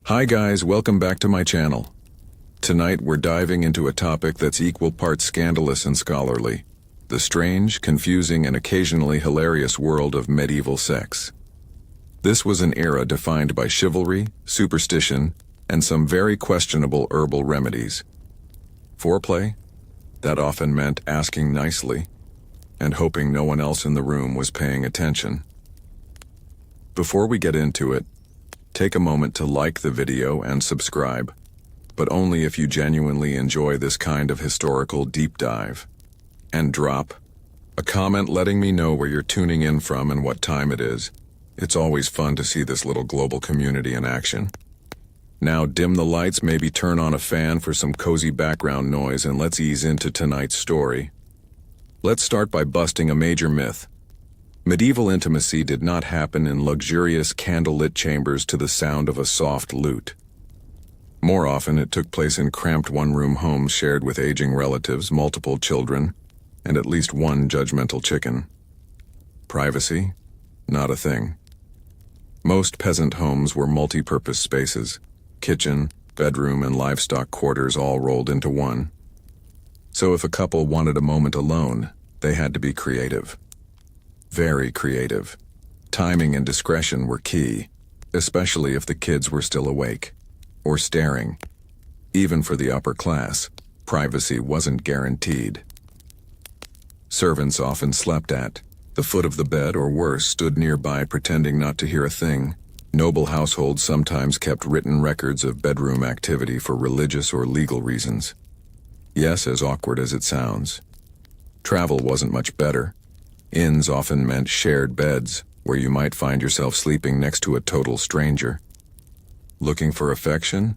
Hi guys, welcome back to my channel. Tonight we're diving into a topic that's equal parts scandalous and scholarly. The strange, confusing, and occasionally hilarious world of medieval sex. This was an era defined by chivalry, superstition, and some very questionable herbal remedies. Foreplay? That often meant asking nicely, and hoping no one else in the room was paying attention. Before we get into it, take a moment to like the video and subscribe, but only if you genuinely enjoy this kind of historical deep dive. And drop a comment letting me know where you're tuning in from and what time it is. It's always fun to see this little global community in action. Now dim the lights, maybe turn on a fan for some cozy background noise, and let's ease into tonight's story. Let's start by busting a major myth. Medieval intimacy did not happen in luxurious candlelit chambers to the sound of a soft lute. More often, it took place in cramped one-room homes shared with aging relatives, multiple children, and at least one judgmental chicken. Privacy? Not a thing. Most peasant homes were multi-purpose spaces, kitchen, bedroom, and livestock quarters all rolled into one. So if a couple wanted a moment alone, they had to be creative. Very creative. Timing and discretion were key, especially if the kids were still awake or staring. Even for the upper class, privacy wasn't guaranteed. Servants often slept at the foot of the bed, or worse, stood nearby pretending not to hear a thing. Noble households sometimes kept written records of bedroom activity for religious or legal reasons. Yes, as awkward as it sounds. Travel wasn't much better. Inns often meant shared beds, where you might find yourself sleeping next to a total stranger. Looking for affection?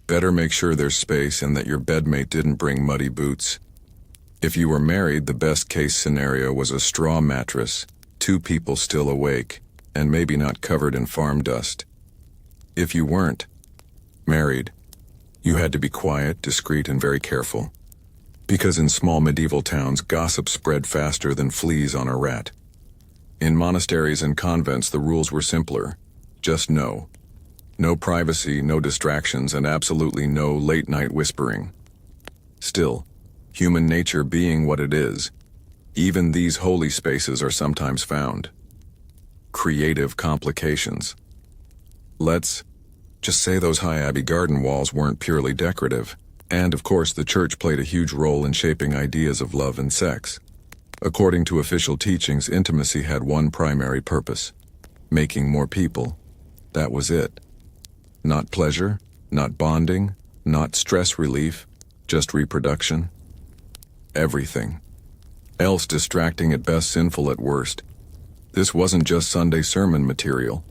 Better make sure there's space and that your bedmate didn't bring muddy boots. If you were married, the best-case scenario was a straw mattress, two people still awake, and maybe not covered in farm dust. If you weren't married, you had to be quiet, discreet, and very careful. Because in small medieval towns, gossip spread faster than fleas on a rat. In monasteries and convents, the rules were simpler. Just no. No privacy, no distractions, and absolutely no late-night whispering. Still, human nature being what it is, even these holy spaces are sometimes found. Creative complications. Let's just say those high abbey garden walls weren't purely decorative. And, of course, the church played a huge role in shaping ideas of love and sex. According to official teachings, intimacy had one primary purpose: making more people. That was it. Not pleasure, not bonding, not stress relief, just reproduction. Everything else distracting at best, sinful at worst. This wasn't just Sunday sermon material.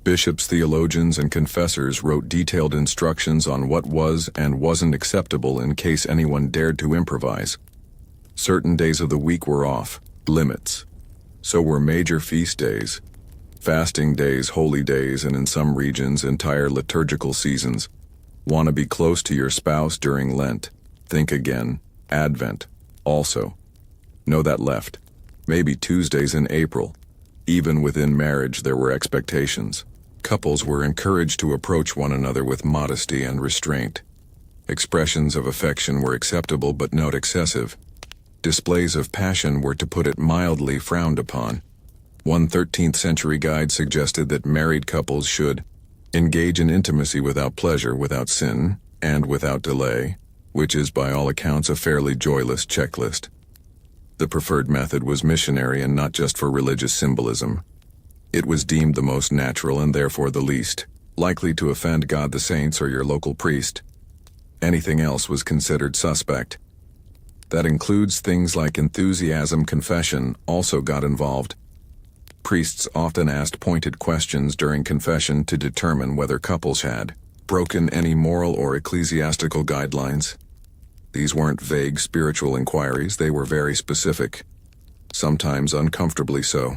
Bishops, theologians, and confessors wrote detailed instructions on what was and wasn't acceptable in case anyone dared to improvise. Certain days of the week were off limits. So were major feast days, fasting days, holy days, and in some regions, entire liturgical seasons. Want to be close to your spouse during Lent? Think again. Advent. Also. No, that left. Maybe Tuesdays in April. Even within marriage, there were expectations. Couples were encouraged to approach one another with modesty and restraint. Expressions of affection were acceptable but not excessive. Displays of passion were, to put it mildly, frowned upon. One 13th century guide suggested that married couples should engage in intimacy without pleasure, without sin, and without delay, which is by all accounts a fairly joyless checklist. The preferred method was missionary, and not just for religious symbolism. It was deemed the most natural and therefore the least likely to offend God, the saints, or your local priest. Anything else was considered suspect. That includes things like enthusiasm. Confession also got involved. Priests often asked pointed questions during confession to determine whether couples had broken any moral or ecclesiastical guidelines. These weren't vague spiritual inquiries, they were very specific, sometimes uncomfortably so.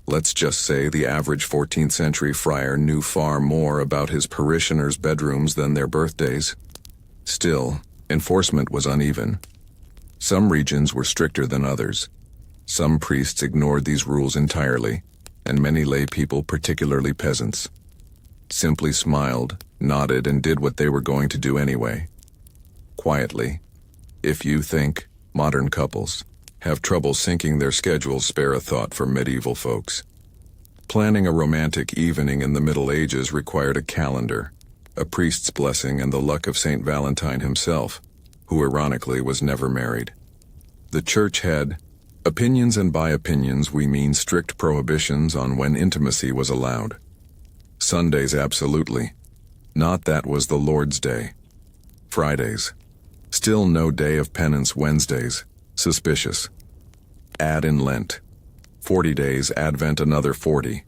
Let's just say the average 14th century friar knew far more about his parishioners' bedrooms than their birthdays. Still, enforcement was uneven. Some regions were stricter than others. Some priests ignored these rules entirely, and many lay people, particularly peasants, simply smiled, nodded, and did what they were going to do anyway. Quietly. If you think modern couples have trouble syncing their schedules, spare a thought for medieval folks. Planning a romantic evening in the Middle Ages required a calendar, a priest's blessing, and the luck of Saint Valentine himself, who ironically was never married. The church had opinions, and by opinions we mean strict prohibitions on when intimacy was allowed. Sundays, absolutely. Not that was the Lord's Day. Fridays. Still no day of penance. Wednesdays. Suspicious. Add in Lent. 40 days, Advent another 40.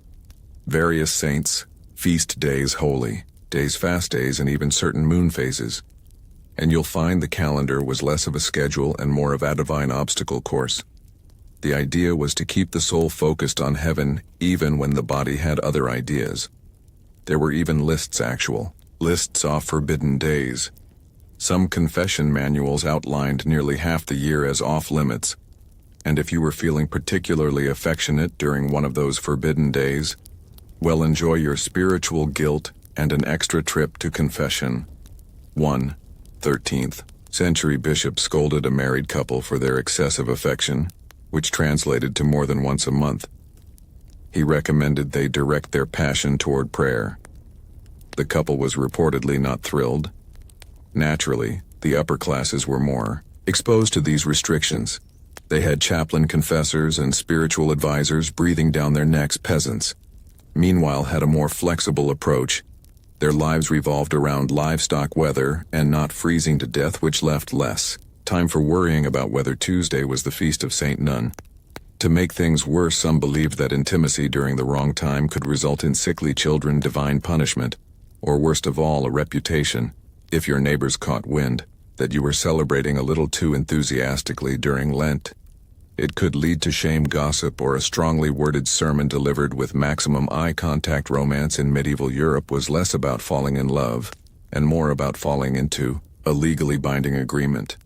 Various saints, feast days, holy days, fast days, and even certain moon phases. And you'll find the calendar was less of a schedule and more of a divine obstacle course. The idea was to keep the soul focused on heaven even when the body had other ideas. There were even lists, actual lists of forbidden days. Some confession manuals outlined nearly half the year as off-limits, and if you were feeling particularly affectionate during one of those forbidden days, well, enjoy your spiritual guilt and an extra trip to confession. 1. 13th century bishop scolded a married couple for their excessive affection, which translated to more than once a month. He recommended they direct their passion toward prayer. The couple was reportedly not thrilled. Naturally, the upper classes were more exposed to these restrictions. They had chaplain confessors and spiritual advisors breathing down their necks. Peasants, meanwhile, had a more flexible approach. Their lives revolved around livestock, weather, and not freezing to death, which left less time for worrying about whether Tuesday was the feast of Saint Nun. To make things worse, some believed that intimacy during the wrong time could result in sickly children, divine punishment, or worst of all, a reputation, if your neighbors caught wind, that you were celebrating a little too enthusiastically during Lent. It could lead to shame, gossip, or a strongly worded sermon delivered with maximum eye contact. Romance in medieval Europe was less about falling in love, and more about falling into a legally binding agreement.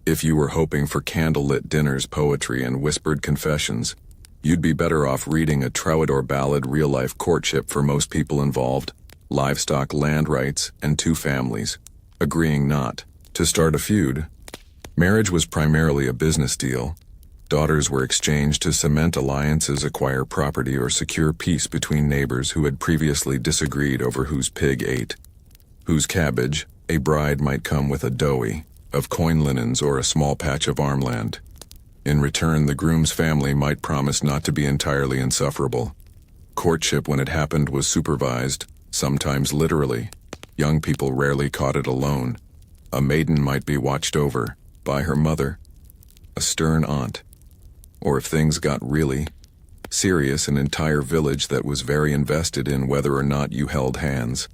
If you were hoping for candlelit dinners, poetry, and whispered confessions, you'd be better off reading a troubadour ballad. Real-life courtship for most people involved livestock, land rights, and two families agreeing not to start a feud. Marriage was primarily a business deal. Daughters were exchanged to cement alliances, acquire property, or secure peace between neighbors who had previously disagreed over whose pig ate whose cabbage. A bride might come with a dowie of coin linens or a small patch of farmland. In return, the groom's family might promise not to be entirely insufferable. Courtship, when it happened, was supervised, sometimes literally. Young people rarely caught it alone. A maiden might be watched over by her mother, a stern aunt, or if things got really serious, an entire village that was very invested in whether or not you held hands.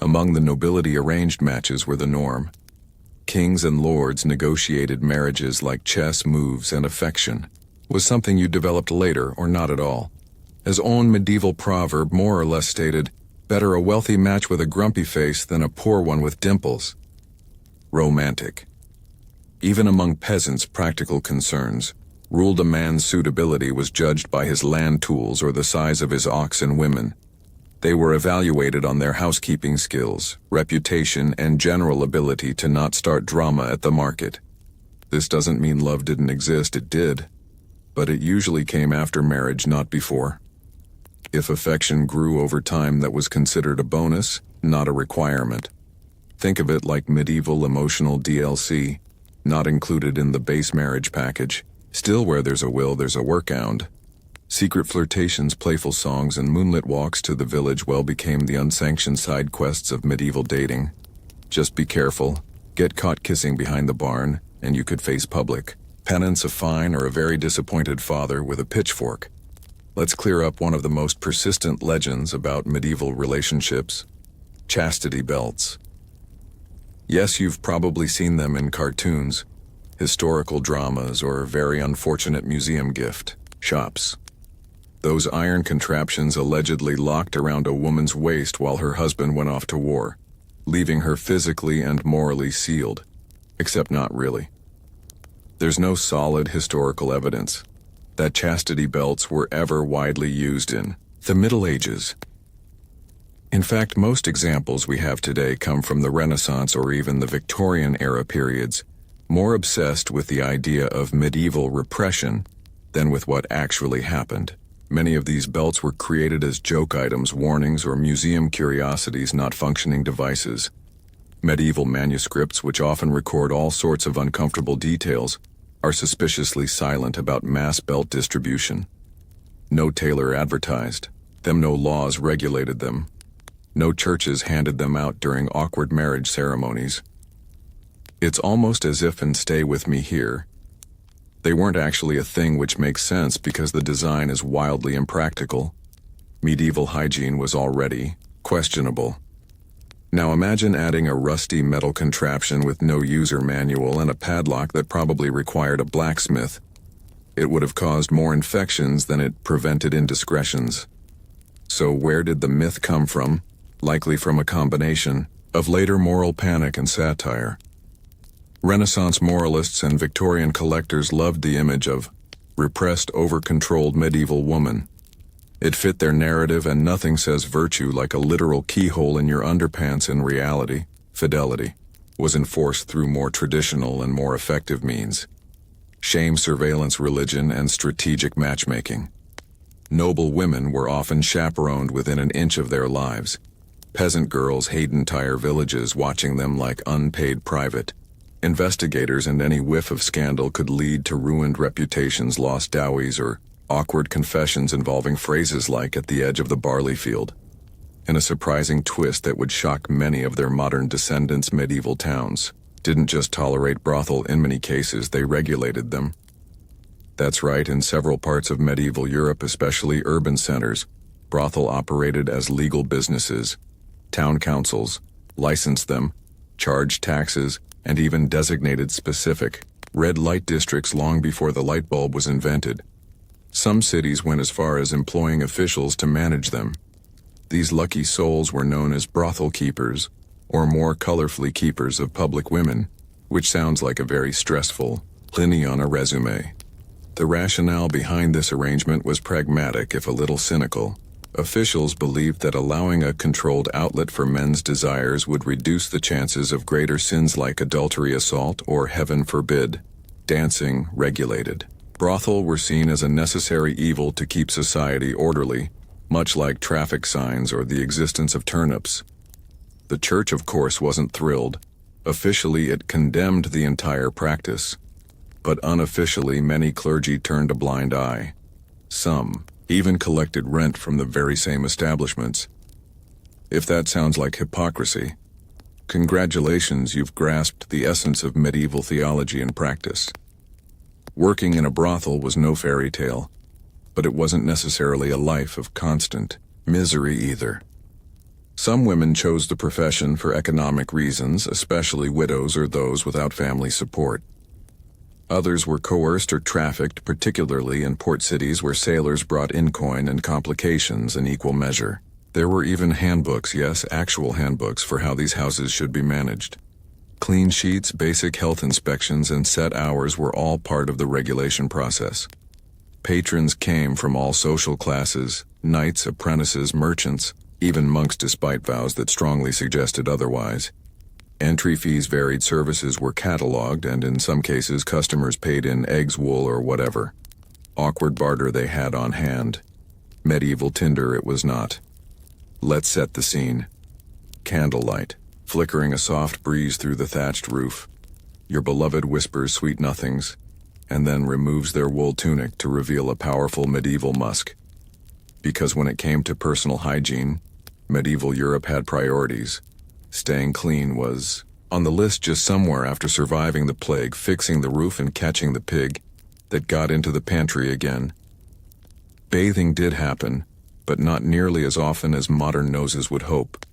Among the nobility, arranged matches were the norm. Kings and lords negotiated marriages like chess moves, and affection was something you developed later or not at all. As own medieval proverb more or less stated, better a wealthy match with a grumpy face than a poor one with dimples. Romantic. Even among peasants, practical concerns ruled. A man's suitability was judged by his land tools or the size of his oxen. Women, they were evaluated on their housekeeping skills, reputation, and general ability to not start drama at the market. This doesn't mean love didn't exist, it did, but it usually came after marriage, not before. If affection grew over time, that was considered a bonus, not a requirement. Think of it like medieval emotional DLC, not included in the base marriage package. Still, where there's a will, there's a workaround. Secret flirtations, playful songs, and moonlit walks to the village well became the unsanctioned side quests of medieval dating. Just be careful. Get caught kissing behind the barn, and you could face public penance, a fine, or a very disappointed father with a pitchfork. Let's clear up one of the most persistent legends about medieval relationships: chastity belts. Yes, you've probably seen them in cartoons, historical dramas, or very unfortunate museum gift shops. Those iron contraptions allegedly locked around a woman's waist while her husband went off to war, leaving her physically and morally sealed. Except not really. There's no solid historical evidence that chastity belts were ever widely used in the Middle Ages. In fact, most examples we have today come from the Renaissance or even the Victorian era periods, more obsessed with the idea of medieval repression than with what actually happened. Many of these belts were created as joke items, warnings, or museum curiosities, not functioning devices. Medieval manuscripts, which often record all sorts of uncomfortable details, are suspiciously silent about mass belt distribution. No tailor advertised them, no laws regulated them. No churches handed them out during awkward marriage ceremonies. It's almost as if, and stay with me here, they weren't actually a thing, which makes sense because the design is wildly impractical. Medieval hygiene was already questionable. Now imagine adding a rusty metal contraption with no user manual and a padlock that probably required a blacksmith. It would have caused more infections than it prevented indiscretions. So where did the myth come from? Likely from a combination of later moral panic and satire. Renaissance moralists and Victorian collectors loved the image of repressed, over-controlled medieval woman. It fit their narrative, and nothing says virtue like a literal keyhole in your underpants. In reality, fidelity was enforced through more traditional and more effective means. Shame, surveillance, religion, and strategic matchmaking. Noble women were often chaperoned within an inch of their lives. Peasant girls hid entire villages watching them like unpaid private investigators, and any whiff of scandal could lead to ruined reputations, lost dowries, or awkward confessions involving phrases like "at the edge of the barley field." In a surprising twist that would shock many of their modern descendants, medieval towns didn't just tolerate brothel. In many cases, they regulated them. That's right, in several parts of medieval Europe, especially urban centers, brothel operated as legal businesses. Town councils licensed them, charged taxes, and even designated specific red light districts long before the light bulb was invented. Some cities went as far as employing officials to manage them. These lucky souls were known as brothel keepers, or more colorfully, keepers of public women, which sounds like a very stressful lineage on a resume. The rationale behind this arrangement was pragmatic, if a little cynical. Officials believed that allowing a controlled outlet for men's desires would reduce the chances of greater sins like adultery, assault, or, heaven forbid, dancing regulated. Brothel were seen as a necessary evil to keep society orderly, much like traffic signs or the existence of turnips. The church, of course, wasn't thrilled. Officially, it condemned the entire practice. But unofficially, many clergy turned a blind eye. Some even collected rent from the very same establishments. If that sounds like hypocrisy, congratulations, you've grasped the essence of medieval theology and practice. Working in a brothel was no fairy tale, but it wasn't necessarily a life of constant misery either. Some women chose the profession for economic reasons, especially widows or those without family support. Others were coerced or trafficked, particularly in port cities where sailors brought in coin and complications in equal measure. There were even handbooks, yes, actual handbooks, for how these houses should be managed. Clean sheets, basic health inspections, and set hours were all part of the regulation process. Patrons came from all social classes: knights, apprentices, merchants, even monks, despite vows that strongly suggested otherwise. Entry fees varied, services were catalogued, and in some cases customers paid in eggs, wool, or whatever awkward barter they had on hand. Medieval Tinder it was not. Let's set the scene. Candlelight, flickering a soft breeze through the thatched roof. Your beloved whispers sweet nothings, and then removes their wool tunic to reveal a powerful medieval musk. Because when it came to personal hygiene, medieval Europe had priorities. Staying clean was on the list, just somewhere after surviving the plague, fixing the roof, and catching the pig that got into the pantry again. Bathing did happen, but not nearly as often as modern noses would hope.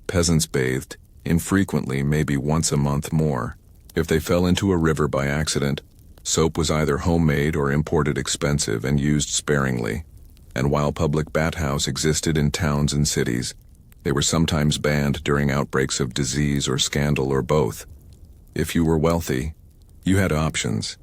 Peasants bathed, infrequently, maybe once a month more. If they fell into a river by accident, soap was either homemade or imported, expensive, and used sparingly. And while public bathhouses existed in towns and cities, they were sometimes banned during outbreaks of disease or scandal, or both. If you were wealthy, you had options.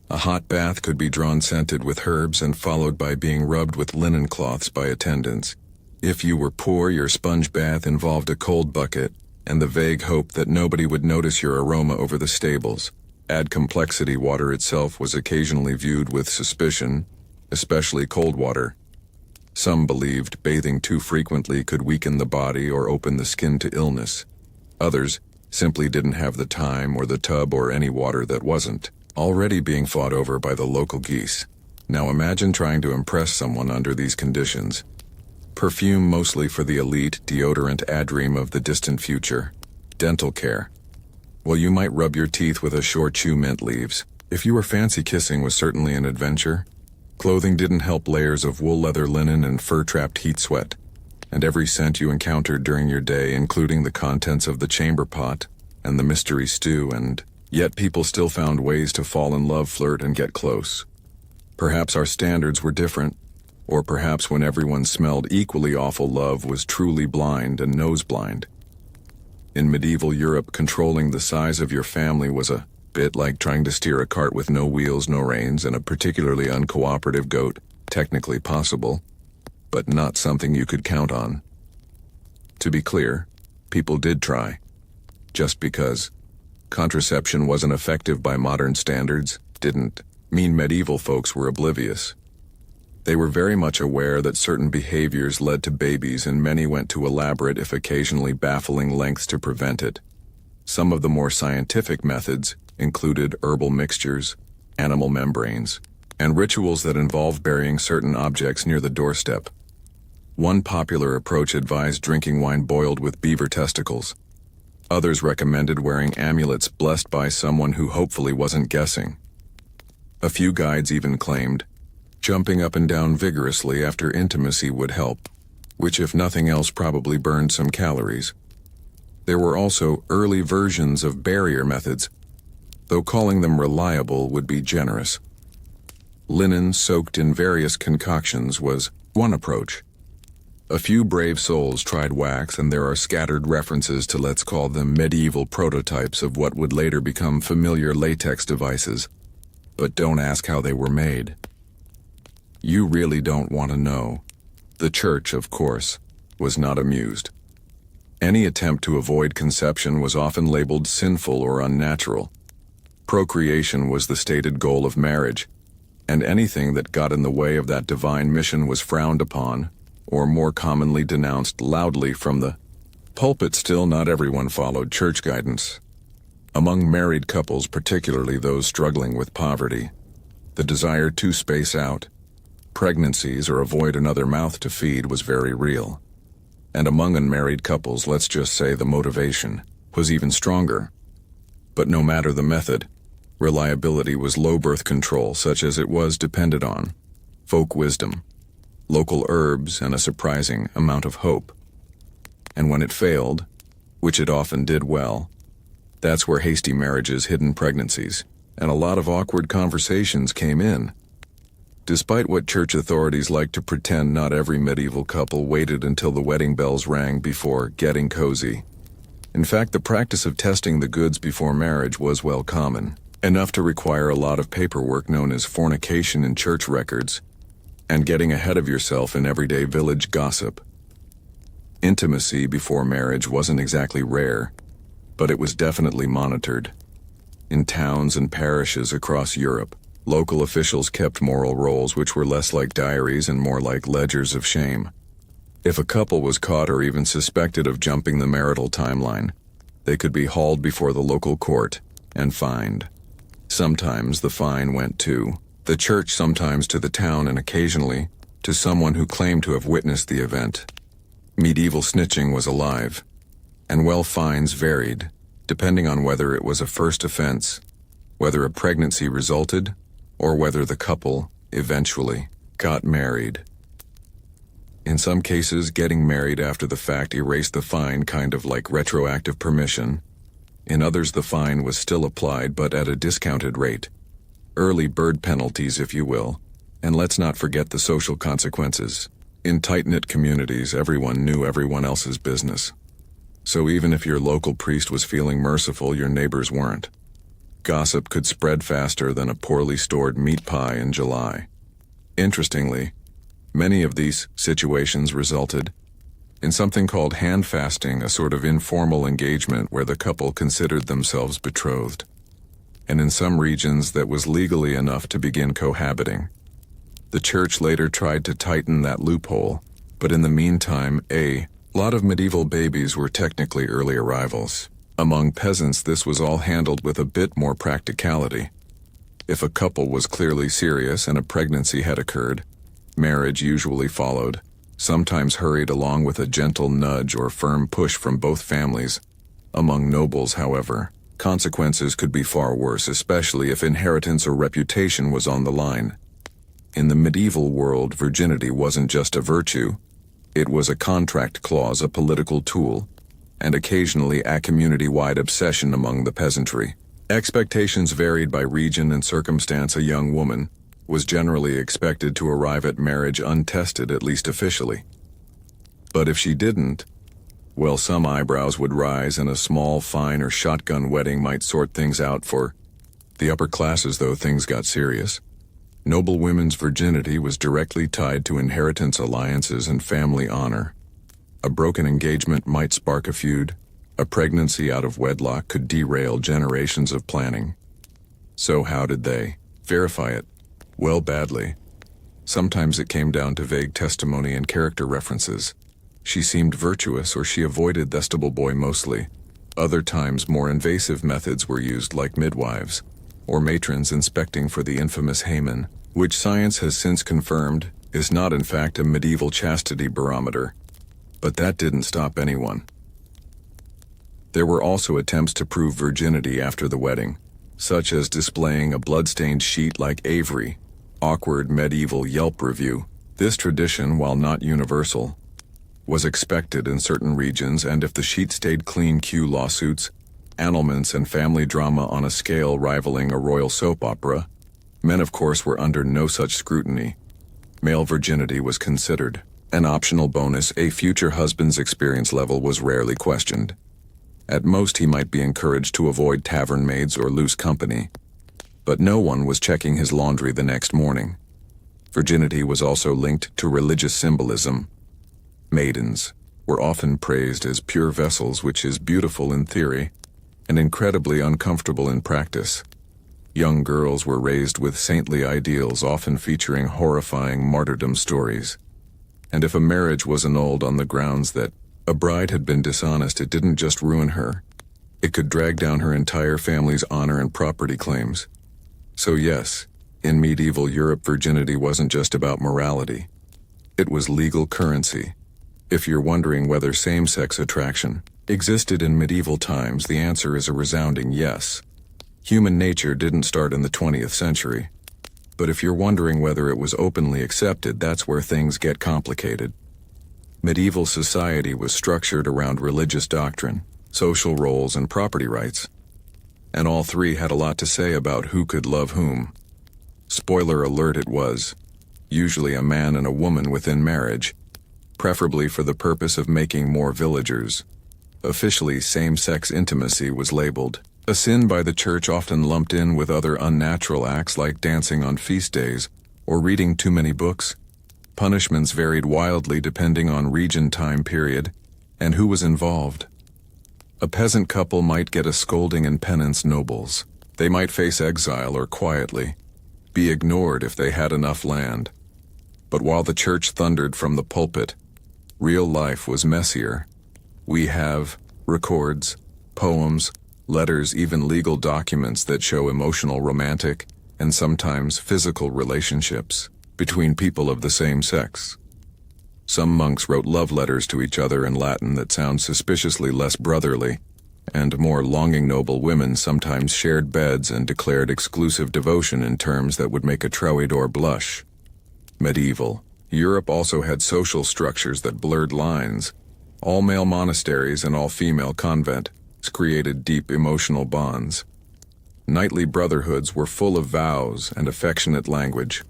A hot bath could be drawn scented with herbs and followed by being rubbed with linen cloths by attendants. If you were poor, your sponge bath involved a cold bucket and the vague hope that nobody would notice your aroma over the stables. Add complexity, water itself was occasionally viewed with suspicion, especially cold water. Some believed bathing too frequently could weaken the body or open the skin to illness. Others simply didn't have the time or the tub or any water that wasn't already being fought over by the local geese. Now imagine trying to impress someone under these conditions. Perfume mostly for the elite, deodorant a dream of the distant future. Dental care. Well, you might rub your teeth with a short chew mint leaves. If you were fancy, kissing was certainly an adventure. Clothing didn't help, layers of wool, leather, linen, and fur trapped heat sweat. And every scent you encountered during your day, including the contents of the chamber pot and the mystery stew, and yet people still found ways to fall in love, flirt, and get close. Perhaps our standards were different, or perhaps when everyone smelled equally awful, love was truly blind and nose-blind. In medieval Europe, controlling the size of your family was a bit like trying to steer a cart with no wheels, no reins, and a particularly uncooperative goat. Technically possible, but not something you could count on. To be clear, people did try. Just because contraception wasn't effective by modern standards didn't mean medieval folks were oblivious. They were very much aware that certain behaviors led to babies, and many went to elaborate, if occasionally baffling, lengths to prevent it. Some of the more scientific methods included herbal mixtures, animal membranes, and rituals that involved burying certain objects near the doorstep. One popular approach advised drinking wine boiled with beaver testicles. Others recommended wearing amulets blessed by someone who hopefully wasn't guessing. A few guides even claimed jumping up and down vigorously after intimacy would help, which if nothing else probably burned some calories. There were also early versions of barrier methods, though calling them reliable would be generous. Linen soaked in various concoctions was one approach. A few brave souls tried wax, and there are scattered references to, let's call them, medieval prototypes of what would later become familiar latex devices. But don't ask how they were made. You really don't want to know. The church, of course, was not amused. Any attempt to avoid conception was often labeled sinful or unnatural. Procreation was the stated goal of marriage, and anything that got in the way of that divine mission was frowned upon, or more commonly denounced loudly from the pulpit. Still, not everyone followed church guidance. Among married couples, particularly those struggling with poverty, the desire to space out pregnancies or avoid another mouth to feed was very real. And among unmarried couples, let's just say the motivation was even stronger. But no matter the method, reliability was low. Birth control, such as it was, depended on folk wisdom, local herbs, and a surprising amount of hope. And when it failed, which it often did well, that's where hasty marriages, hidden pregnancies, and a lot of awkward conversations came in. Despite what church authorities like to pretend, not every medieval couple waited until the wedding bells rang before getting cozy. In fact, the practice of testing the goods before marriage was well common, enough to require a lot of paperwork known as fornication in church records, and getting ahead of yourself in everyday village gossip. Intimacy before marriage wasn't exactly rare, but it was definitely monitored. In towns and parishes across Europe, local officials kept moral rolls which were less like diaries and more like ledgers of shame. If a couple was caught or even suspected of jumping the marital timeline, they could be hauled before the local court and fined. Sometimes the fine went to the church, sometimes to the town, and occasionally to someone who claimed to have witnessed the event. Medieval snitching was alive, and well, fines varied, depending on whether it was a first offense, whether a pregnancy resulted, or whether the couple eventually got married. In some cases, getting married after the fact erased the fine, kind of like retroactive permission. In others, the fine was still applied, but at a discounted rate. Early bird penalties, if you will. And let's not forget the social consequences. In tight-knit communities, everyone knew everyone else's business. So even if your local priest was feeling merciful, your neighbors weren't. Gossip could spread faster than a poorly stored meat pie in July. Interestingly, many of these situations resulted in something called hand fasting, a sort of informal engagement where the couple considered themselves betrothed. And in some regions that was legally enough to begin cohabiting. The church later tried to tighten that loophole, but in the meantime, a lot of medieval babies were technically early arrivals. Among peasants, this was all handled with a bit more practicality. If a couple was clearly serious and a pregnancy had occurred, marriage usually followed, sometimes hurried along with a gentle nudge or firm push from both families. Among nobles, however, consequences could be far worse, especially if inheritance or reputation was on the line. In the medieval world, virginity wasn't just a virtue. It was a contract clause, a political tool, and occasionally a community-wide obsession among the peasantry. Expectations varied by region and circumstance. A young woman was generally expected to arrive at marriage untested, at least officially. But if she didn't, well, some eyebrows would rise and a small fine or shotgun wedding might sort things out for the upper classes. Though things got serious, noble women's virginity was directly tied to inheritance, alliances, and family honor. A broken engagement might spark a feud. A pregnancy out of wedlock could derail generations of planning. So how did they verify it? Well, badly. Sometimes it came down to vague testimony and character references. She seemed virtuous, or she avoided the stable boy mostly. Other times more invasive methods were used, like midwives or matrons inspecting for the infamous hymen, which science has since confirmed is not in fact a medieval chastity barometer. But that didn't stop anyone. There were also attempts to prove virginity after the wedding, such as displaying a blood-stained sheet like Avery. Awkward medieval Yelp review. This tradition, while not universal, was expected in certain regions, and if the sheet stayed clean, cue lawsuits, annulments, and family drama on a scale rivaling a royal soap opera. Men, of course, were under no such scrutiny. Male virginity was considered an optional bonus. A future husband's experience level was rarely questioned. At most, he might be encouraged to avoid tavern maids or loose company. But no one was checking his laundry the next morning. Virginity was also linked to religious symbolism. Maidens were often praised as pure vessels, which is beautiful in theory and incredibly uncomfortable in practice. Young girls were raised with saintly ideals, often featuring horrifying martyrdom stories. And if a marriage was annulled on the grounds that a bride had been dishonest, it didn't just ruin her. It could drag down her entire family's honor and property claims. So yes, in medieval Europe, virginity wasn't just about morality. It was legal currency. If you're wondering whether same-sex attraction existed in medieval times, the answer is a resounding yes. Human nature didn't start in the 20th century. But if you're wondering whether it was openly accepted, that's where things get complicated. Medieval society was structured around religious doctrine, social roles, and property rights. And all three had a lot to say about who could love whom. Spoiler alert, it was usually a man and a woman within marriage, preferably for the purpose of making more villagers. Officially, same-sex intimacy was labeled a sin by the church, often lumped in with other unnatural acts like dancing on feast days or reading too many books. Punishments varied wildly depending on region, time period, and who was involved. A peasant couple might get a scolding and penance. Nobles, they might face exile or quietly be ignored if they had enough land. But while the church thundered from the pulpit, real life was messier. We have records, poems, letters, even legal documents that show emotional, romantic, and sometimes physical relationships between people of the same sex. Some monks wrote love letters to each other in Latin that sound suspiciously less brotherly, and more longing noble women sometimes shared beds and declared exclusive devotion in terms that would make a troubadour blush. Medieval Europe also had social structures that blurred lines. All-male monasteries and all-female convents created deep emotional bonds. Knightly brotherhoods were full of vows and affectionate language.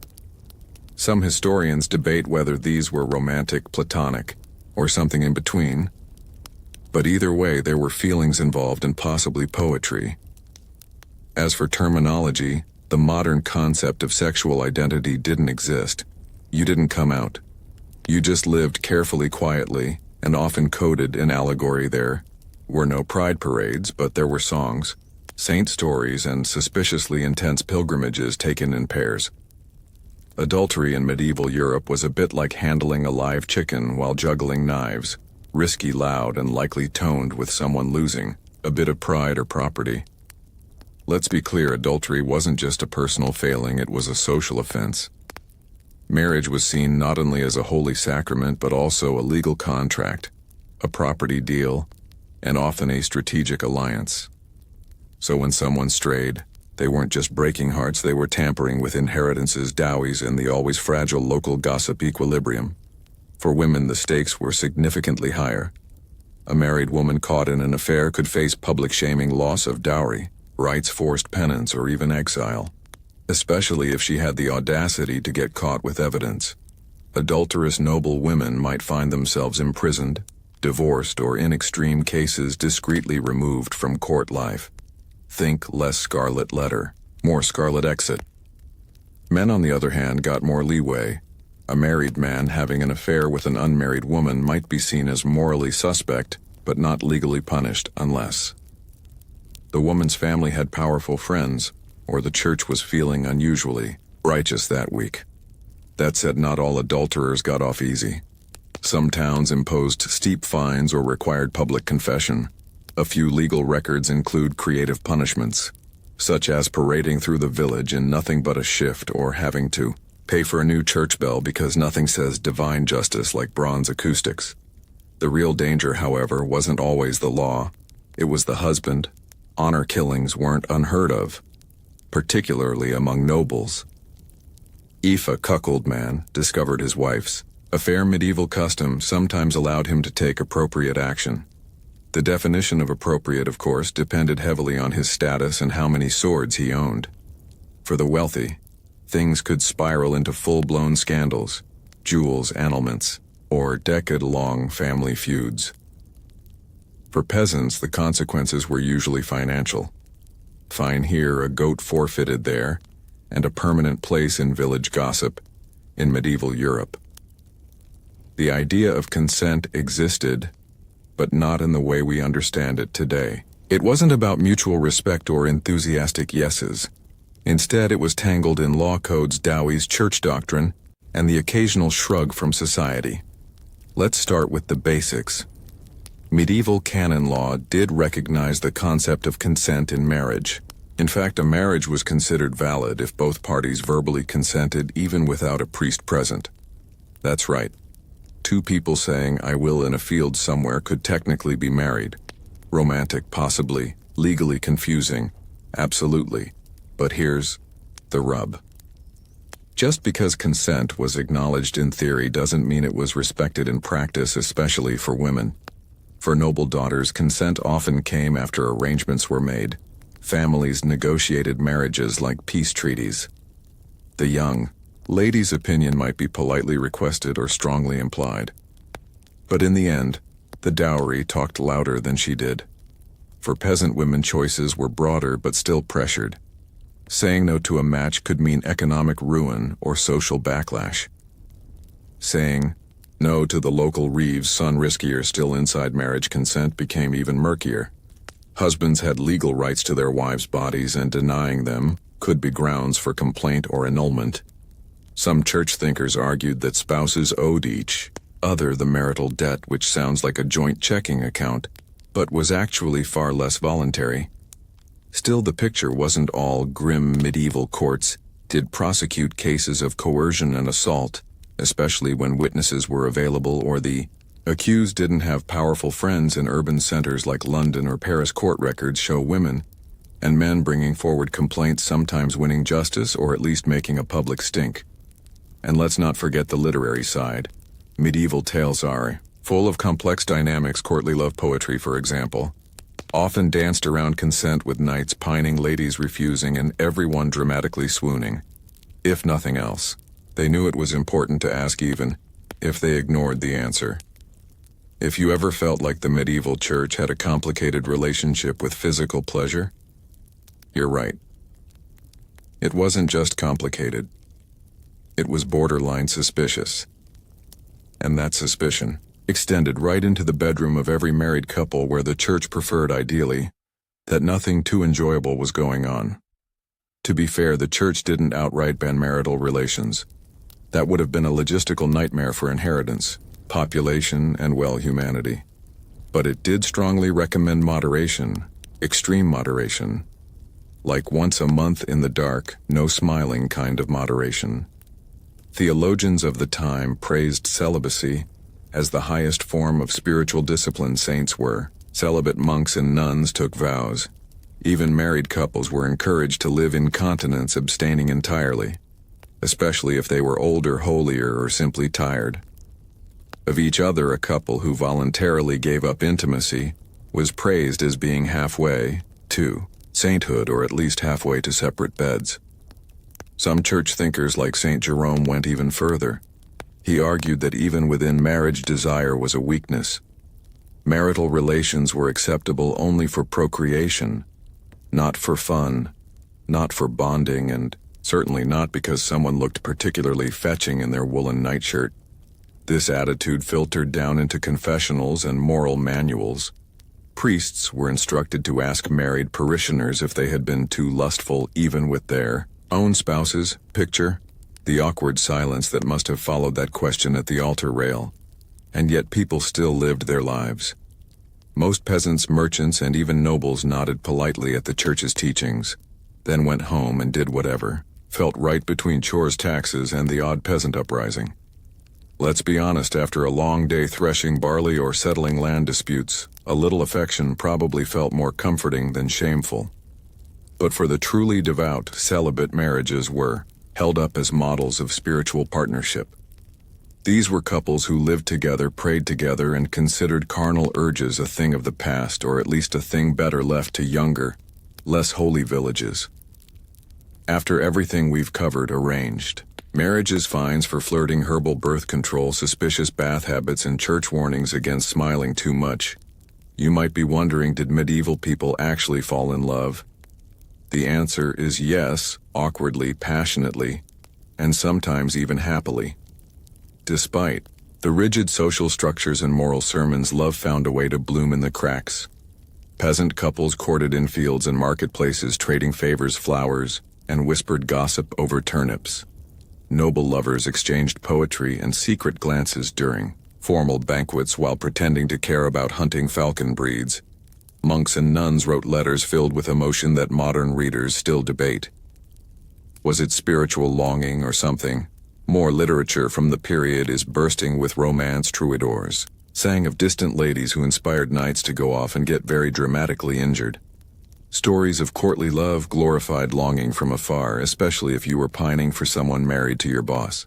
Some historians debate whether these were romantic, platonic, or something in between. But either way, there were feelings involved and possibly poetry. As for terminology, the modern concept of sexual identity didn't exist. You didn't come out. You just lived carefully, quietly, and often coded in allegory. There were no pride parades, but there were songs, saint stories, and suspiciously intense pilgrimages taken in pairs. Adultery in medieval Europe was a bit like handling a live chicken while juggling knives, risky, loud, and likely toned with someone losing a bit of pride or property. Let's be clear, adultery wasn't just a personal failing, it was a social offense. Marriage was seen not only as a holy sacrament but also a legal contract, a property deal, and often a strategic alliance. So when someone strayed, they weren't just breaking hearts, they were tampering with inheritances, dowies, and the always fragile local gossip equilibrium. For women, the stakes were significantly higher. A married woman caught in an affair could face public shaming, loss of dowry, rights, forced penance, or even exile, especially if she had the audacity to get caught with evidence. Adulterous noble women might find themselves imprisoned, divorced, or in extreme cases discreetly removed from court life. Think less scarlet letter, more scarlet exit. Men, on the other hand, got more leeway. A married man having an affair with an unmarried woman might be seen as morally suspect, but not legally punished unless the woman's family had powerful friends, or the church was feeling unusually righteous that week. That said, not all adulterers got off easy. Some towns imposed steep fines or required public confession. A few legal records include creative punishments, such as parading through the village in nothing but a shift or having to pay for a new church bell because nothing says divine justice like bronze acoustics. The real danger, however, wasn't always the law. It was the husband. Honor killings weren't unheard of, particularly among nobles. If a cuckold man discovered his wife's affair, medieval custom sometimes allowed him to take appropriate action. The definition of appropriate, of course, depended heavily on his status and how many swords he owned. For the wealthy, things could spiral into full-blown scandals, jewels, annulments, or decade-long family feuds. For peasants, the consequences were usually financial. Fine here, a goat forfeited there, and a permanent place in village gossip in medieval Europe. The idea of consent existed, but not in the way we understand it today. It wasn't about mutual respect or enthusiastic yeses. Instead, it was tangled in law codes, dowies, church doctrine, and the occasional shrug from society. Let's start with the basics. Medieval canon law did recognize the concept of consent in marriage. In fact, a marriage was considered valid if both parties verbally consented, even without a priest present. That's right. Two people saying "I will" in a field somewhere could technically be married. Romantic, possibly. Legally confusing. Absolutely. But here's the rub. Just because consent was acknowledged in theory doesn't mean it was respected in practice, especially for women. For noble daughters, consent often came after arrangements were made. Families negotiated marriages like peace treaties. The young lady's opinion might be politely requested or strongly implied. But in the end, the dowry talked louder than she did. For peasant women, choices were broader but still pressured. Saying no to a match could mean economic ruin or social backlash. Saying no to the local reeve's son riskier. Still, inside marriage, consent became even murkier. Husbands had legal rights to their wives' bodies, and denying them could be grounds for complaint or annulment. Some church thinkers argued that spouses owed each other the marital debt, which sounds like a joint checking account, but was actually far less voluntary. Still, the picture wasn't all grim. Medieval courts did prosecute cases of coercion and assault, especially when witnesses were available or the accused didn't have powerful friends. In urban centers like London or Paris, court records show women and men bringing forward complaints, sometimes winning justice or at least making a public stink. And let's not forget the literary side. Medieval tales are full of complex dynamics. Courtly love poetry, for example, often danced around consent, with knights pining, ladies refusing, and everyone dramatically swooning. If nothing else, they knew it was important to ask, even if they ignored the answer. If you ever felt like the medieval church had a complicated relationship with physical pleasure, you're right. It wasn't just complicated. It was borderline suspicious. And that suspicion extended right into the bedroom of every married couple where the church preferred ideally that nothing too enjoyable was going on. To be fair, the church didn't outright ban marital relations. That would have been a logistical nightmare for inheritance, population, and, well, humanity. But it did strongly recommend moderation, extreme moderation, like once a month in the dark, no smiling kind of moderation. Theologians of the time praised celibacy as the highest form of spiritual discipline. Saints were. Celibate monks and nuns took vows. Even married couples were encouraged to live in continence, abstaining entirely, especially if they were older, holier, or simply tired. Of each other, a couple who voluntarily gave up intimacy was praised as being halfway to sainthood, or at least halfway to separate beds. Some church thinkers like St. Jerome went even further. He argued that even within marriage, desire was a weakness. Marital relations were acceptable only for procreation, not for fun, not for bonding, and certainly not because someone looked particularly fetching in their woolen nightshirt. This attitude filtered down into confessionals and moral manuals. Priests were instructed to ask married parishioners if they had been too lustful even with their own spouses. Picture the awkward silence that must have followed that question at the altar rail. And yet people still lived their lives. Most peasants, merchants, and even nobles nodded politely at the church's teachings, then went home and did whatever felt right between chores, taxes, and the odd peasant uprising. Let's be honest, after a long day threshing barley or settling land disputes, a little affection probably felt more comforting than shameful. But for the truly devout, celibate marriages were held up as models of spiritual partnership. These were couples who lived together, prayed together, and considered carnal urges a thing of the past, or at least a thing better left to younger, less holy villages. After everything we've covered, arranged marriages, fines for flirting, herbal birth control, suspicious bath habits, and church warnings against smiling too much, you might be wondering, did medieval people actually fall in love? The answer is yes, awkwardly, passionately, and sometimes even happily. Despite the rigid social structures and moral sermons, love found a way to bloom in the cracks. Peasant couples courted in fields and marketplaces, trading favors, flowers, and whispered gossip over turnips. Noble lovers exchanged poetry and secret glances during formal banquets while pretending to care about hunting falcon breeds. Monks and nuns wrote letters filled with emotion that modern readers still debate. Was it spiritual longing or something? More literature from the period is bursting with romance. Troubadours sang of distant ladies who inspired knights to go off and get very dramatically injured. Stories of courtly love glorified longing from afar, especially if you were pining for someone married to your boss.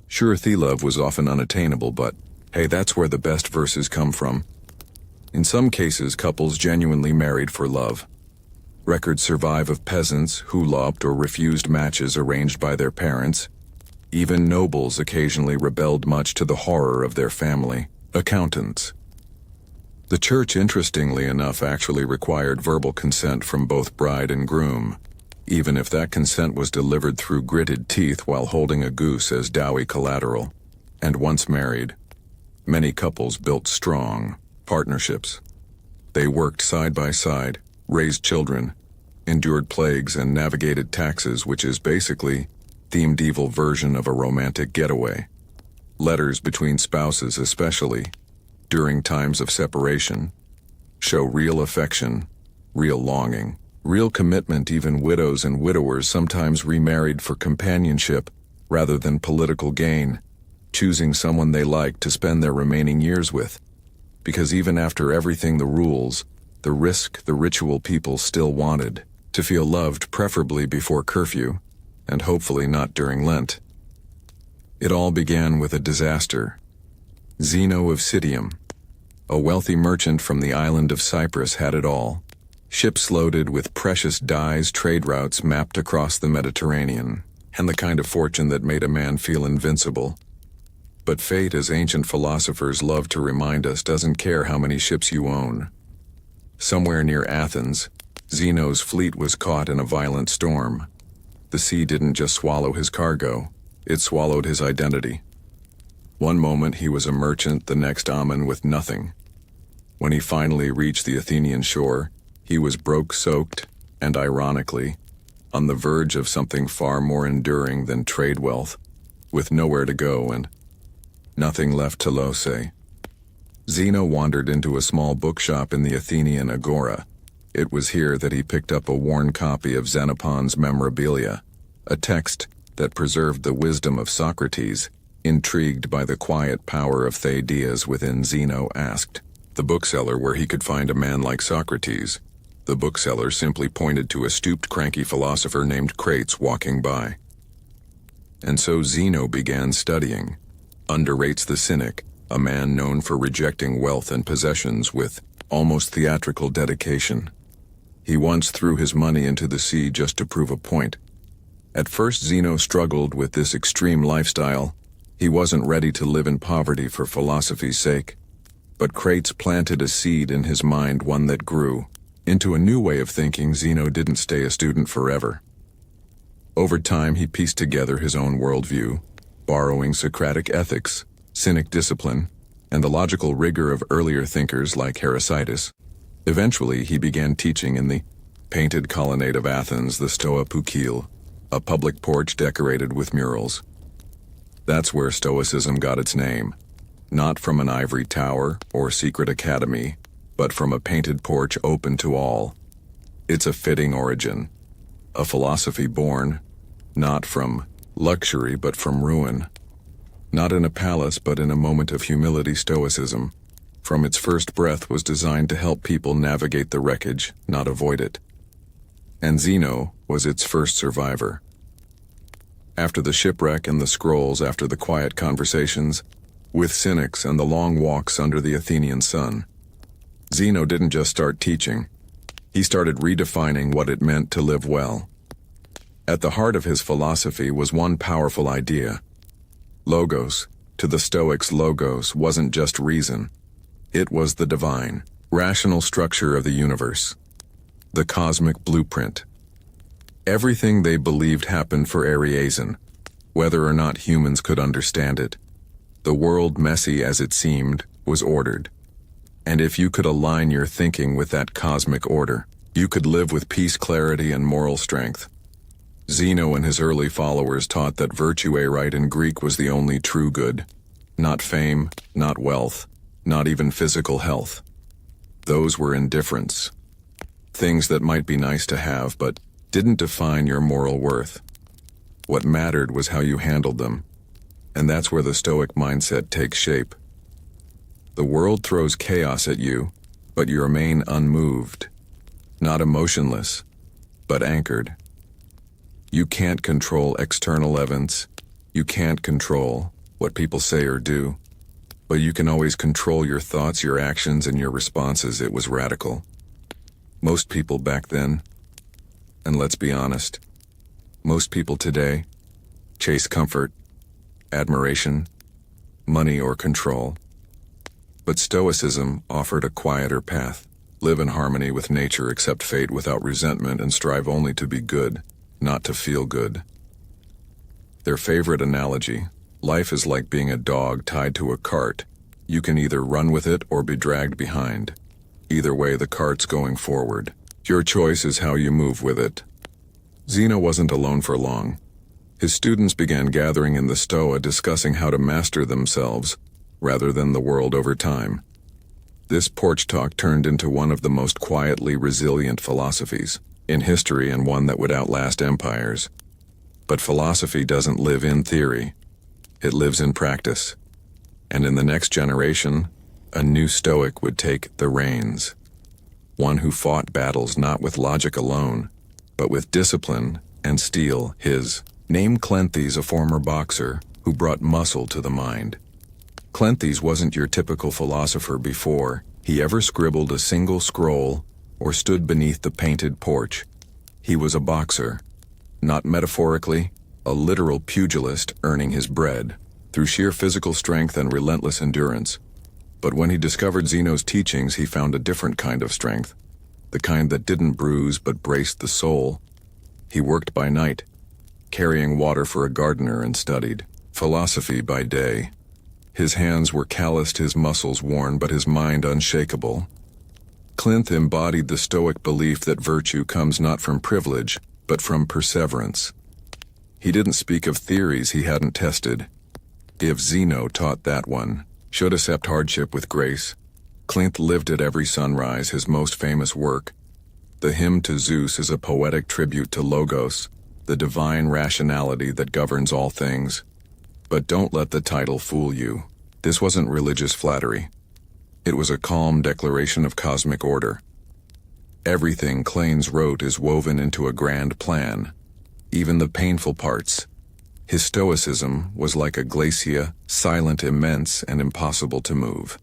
Sure, love was often unattainable, but hey, that's where the best verses come from. In some cases, couples genuinely married for love. Records survive of peasants who lopped or refused matches arranged by their parents. Even nobles occasionally rebelled, much to the horror of their family. Accountants. The church, interestingly enough, actually required verbal consent from both bride and groom, even if that consent was delivered through gritted teeth while holding a goose as dowry collateral. And once married, many couples built strong partnerships. They worked side by side, raised children, endured plagues, and navigated taxes, which is basically the medieval version of a romantic getaway. Letters between spouses, especially during times of separation, show real affection, real longing, real commitment. Even widows and widowers sometimes remarried for companionship rather than political gain, choosing someone they liked to spend their remaining years with. Because even after everything, the rules, the risk, the ritual, people still wanted to feel loved, preferably before curfew, and hopefully not during Lent. It all began with a disaster. Zeno of Citium, a wealthy merchant from the island of Cyprus, had it all. Ships loaded with precious dyes, trade routes mapped across the Mediterranean, and the kind of fortune that made a man feel invincible. But fate, as ancient philosophers love to remind us, doesn't care how many ships you own. Somewhere near Athens, Zeno's fleet was caught in a violent storm. The sea didn't just swallow his cargo, it swallowed his identity. One moment he was a merchant, the next Amun with nothing. When he finally reached the Athenian shore, he was broke, soaked, and ironically, on the verge of something far more enduring than trade wealth, with nowhere to go and nothing left to lose. Zeno wandered into a small bookshop in the Athenian agora. It was here that he picked up a worn copy of Xenophon's Memorabilia, a text that preserved the wisdom of Socrates. Intrigued by the quiet power of Thaddeus within, Zeno asked the bookseller where he could find a man like Socrates. The bookseller simply pointed to a stooped, cranky philosopher named Crates walking by. And so Zeno began studying. Underrates the cynic, a man known for rejecting wealth and possessions with almost theatrical dedication. He once threw his money into the sea just to prove a point. At first Zeno struggled with this extreme lifestyle. He wasn't ready to live in poverty for philosophy's sake. But Crates planted a seed in his mind, one that grew into a new way of thinking. Zeno didn't stay a student forever. Over time he pieced together his own worldview, borrowing Socratic ethics, cynic discipline, and the logical rigor of earlier thinkers like Heraclitus. Eventually he began teaching in the painted colonnade of Athens, the Stoa Poukeil, a public porch decorated with murals. That's where Stoicism got its name, not from an ivory tower or secret academy, but from a painted porch open to all. It's a fitting origin, a philosophy born, not from luxury but from ruin. Not in a palace but in a moment of humility. Stoicism, from its first breath, was designed to help people navigate the wreckage, not avoid it. And Zeno was its first survivor. After the shipwreck and the scrolls, after the quiet conversations with cynics and the long walks under the Athenian sun, Zeno didn't just start teaching. He started redefining what it meant to live well. At the heart of his philosophy was one powerful idea. Logos. To the Stoics, logos wasn't just reason. It was the divine, rational structure of the universe, the cosmic blueprint. Everything they believed happened for a reason, whether or not humans could understand it. The world, messy as it seemed, was ordered. And if you could align your thinking with that cosmic order, you could live with peace, clarity, and moral strength. Zeno and his early followers taught that virtue, right in Greek, was the only true good. Not fame, not wealth, not even physical health. Those were indifferents. Things that might be nice to have, but didn't define your moral worth. What mattered was how you handled them. And that's where the Stoic mindset takes shape. The world throws chaos at you, but you remain unmoved. Not emotionless, but anchored. You can't control external events. You can't control what people say or do. But you can always control your thoughts, your actions, and your responses. It was radical. Most people back then, and let's be honest, most people today, chase comfort, admiration, money, or control. But Stoicism offered a quieter path. Live in harmony with nature, accept fate without resentment, and strive only to be good, not to feel good. Their favorite analogy: life is like being a dog tied to a cart. You can either run with it or be dragged behind. Either way, the cart's going forward. Your choice is how you move with it. Zeno wasn't alone for long. His students began gathering in the Stoa, discussing how to master themselves rather than the world over time. This porch talk turned into one of the most quietly resilient philosophies in history, and one that would outlast empires. But philosophy doesn't live in theory. It lives in practice. And in the next generation, a new Stoic would take the reins. One who fought battles not with logic alone, but with discipline and steel. His name Cleanthes, a former boxer who brought muscle to the mind. Cleanthes wasn't your typical philosopher before he ever scribbled a single scroll or stood beneath the painted porch. He was a boxer, not metaphorically, a literal pugilist, earning his bread through sheer physical strength and relentless endurance. But when he discovered Zeno's teachings, he found a different kind of strength, the kind that didn't bruise but braced the soul. He worked by night, carrying water for a gardener, and studied philosophy by day. His hands were calloused, his muscles worn, but his mind unshakable. Clint embodied the Stoic belief that virtue comes not from privilege, but from perseverance. He didn't speak of theories he hadn't tested. If Zeno taught that one, should accept hardship with grace, Clint lived at every sunrise. His most famous work, The Hymn to Zeus, is a poetic tribute to Logos, the divine rationality that governs all things. But don't let the title fool you. This wasn't religious flattery. It was a calm declaration of cosmic order. Everything Clint wrote is woven into a grand plan, even the painful parts. His stoicism was like a glacier, silent, immense, and impossible to move.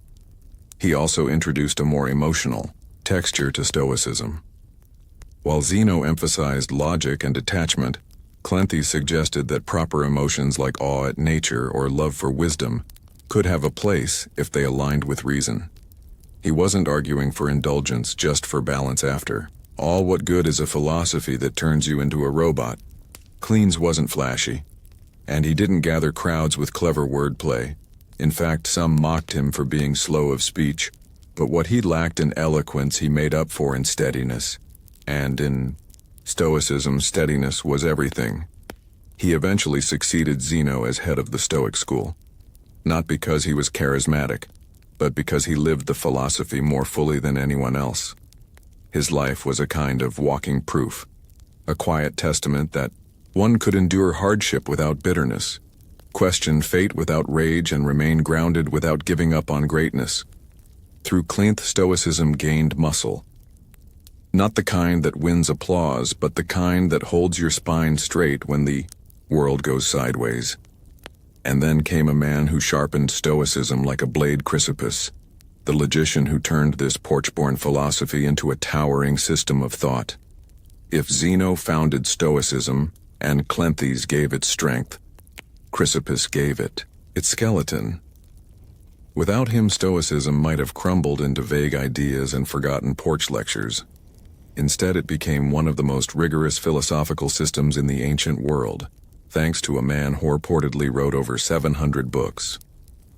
He also introduced a more emotional texture to stoicism. While Zeno emphasized logic and detachment, Clint suggested that proper emotions like awe at nature or love for wisdom could have a place if they aligned with reason. He wasn't arguing for indulgence, just for balance after. All what good is a philosophy that turns you into a robot. Clint's wasn't flashy, and he didn't gather crowds with clever wordplay. In fact, some mocked him for being slow of speech, but what he lacked in eloquence he made up for in steadiness. And in Stoicism, steadiness was everything. He eventually succeeded Zeno as head of the Stoic school, not because he was charismatic, but because he lived the philosophy more fully than anyone else. His life was a kind of walking proof, a quiet testament that one could endure hardship without bitterness, question fate without rage, and remain grounded without giving up on greatness. Through Clint, Stoicism gained muscle. Not the kind that wins applause, but the kind that holds your spine straight when the world goes sideways. And then came a man who sharpened Stoicism like a blade, Chrysippus, the logician who turned this porch-born philosophy into a towering system of thought. If Zeno founded Stoicism, and Cleanthes gave it strength, Chrysippus gave it its skeleton. Without him, Stoicism might have crumbled into vague ideas and forgotten porch lectures. Instead, it became one of the most rigorous philosophical systems in the ancient world, thanks to a man who reportedly wrote over 700 books.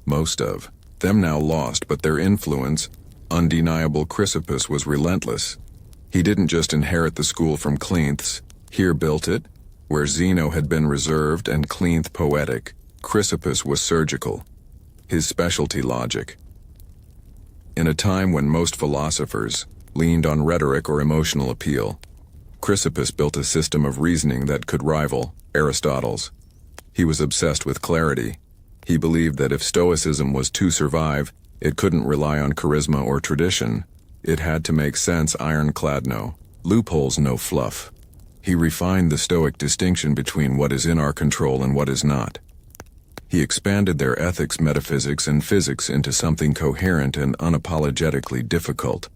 Most of them now lost, but their influence, undeniable. Chrysippus was relentless. He didn't just inherit the school from Cleanthes, he built it. Where Zeno had been reserved and Clint poetic, Chrysippus was surgical. His specialty, logic. In a time when most philosophers leaned on rhetoric or emotional appeal, Chrysippus built a system of reasoning that could rival Aristotle's. He was obsessed with clarity. He believed that if Stoicism was to survive, it couldn't rely on charisma or tradition. It had to make sense, ironclad, no loopholes, no fluff. He refined the Stoic distinction between what is in our control and what is not. He expanded their ethics, metaphysics, and physics into something coherent and unapologetically difficult.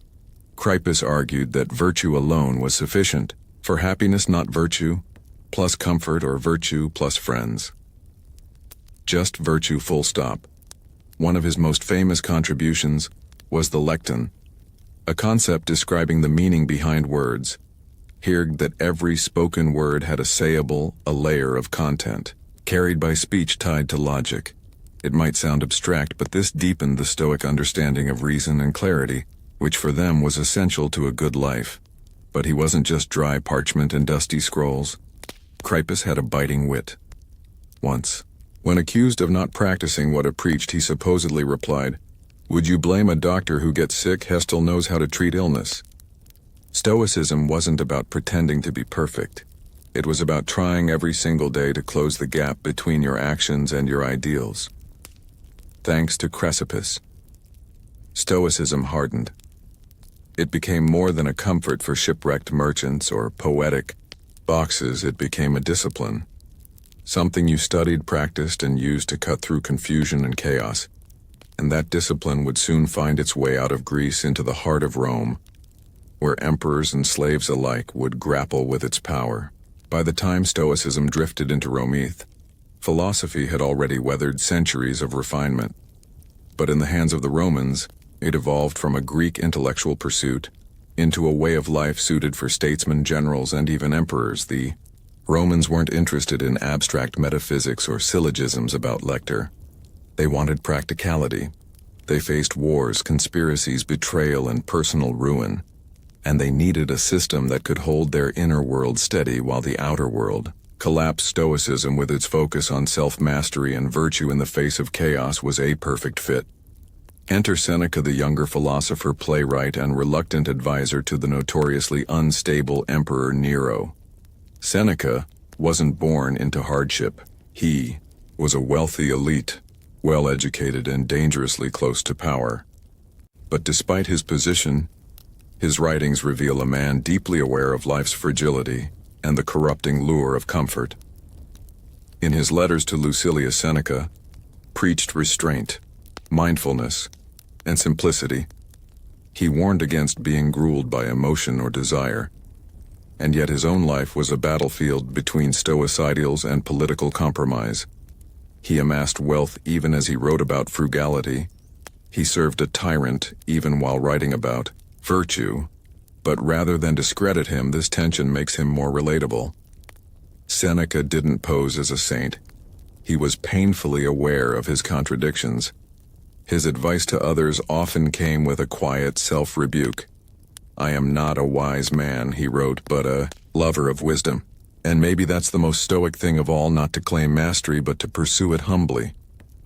Chrysippus argued that virtue alone was sufficient for happiness, not virtue plus comfort or virtue plus friends. Just virtue, full stop. One of his most famous contributions was the lekton, a concept describing the meaning behind words. Here that every spoken word had a sayable, a layer of content, carried by speech tied to logic. It might sound abstract, but this deepened the Stoic understanding of reason and clarity, which for them was essential to a good life. But he wasn't just dry parchment and dusty scrolls. Chrysippus had a biting wit. Once, when accused of not practicing what he preached, he supposedly replied, "Would you blame a doctor who gets sick? He still knows how to treat illness." Stoicism wasn't about pretending to be perfect. It was about trying every single day to close the gap between your actions and your ideals. Thanks to Chrysippus, Stoicism hardened. It became more than a comfort for shipwrecked merchants or poetic boxes. It became a discipline, something you studied, practiced, and used to cut through confusion and chaos. And that discipline would soon find its way out of Greece into the heart of Rome, where emperors and slaves alike would grapple with its power. By the time Stoicism drifted into Rome, philosophy had already weathered centuries of refinement. But in the hands of the Romans, it evolved from a Greek intellectual pursuit into a way of life suited for statesmen, generals, and even emperors. The Romans weren't interested in abstract metaphysics or syllogisms about lecture. They wanted practicality. They faced wars, conspiracies, betrayal, and personal ruin. And they needed a system that could hold their inner world steady while the outer world collapsed. Stoicism, with its focus on self-mastery and virtue in the face of chaos, was a perfect fit. Enter Seneca, the younger philosopher, playwright, and reluctant advisor to the notoriously unstable Emperor Nero. Seneca wasn't born into hardship. He was a wealthy elite, well-educated and dangerously close to power. But despite his position, his writings reveal a man deeply aware of life's fragility and the corrupting lure of comfort. In his letters to Lucilius, Seneca preached restraint, mindfulness, and simplicity. He warned against being ruled by emotion or desire, and yet his own life was a battlefield between stoic ideals and political compromise. He amassed wealth even as he wrote about frugality. He served a tyrant even while writing about virtue, but rather than discredit him, this tension makes him more relatable. Seneca didn't pose as a saint. He was painfully aware of his contradictions. His advice to others often came with a quiet self-rebuke. "I am not a wise man," he wrote, "but a lover of wisdom." And maybe that's the most stoic thing of all, not to claim mastery but to pursue it humbly.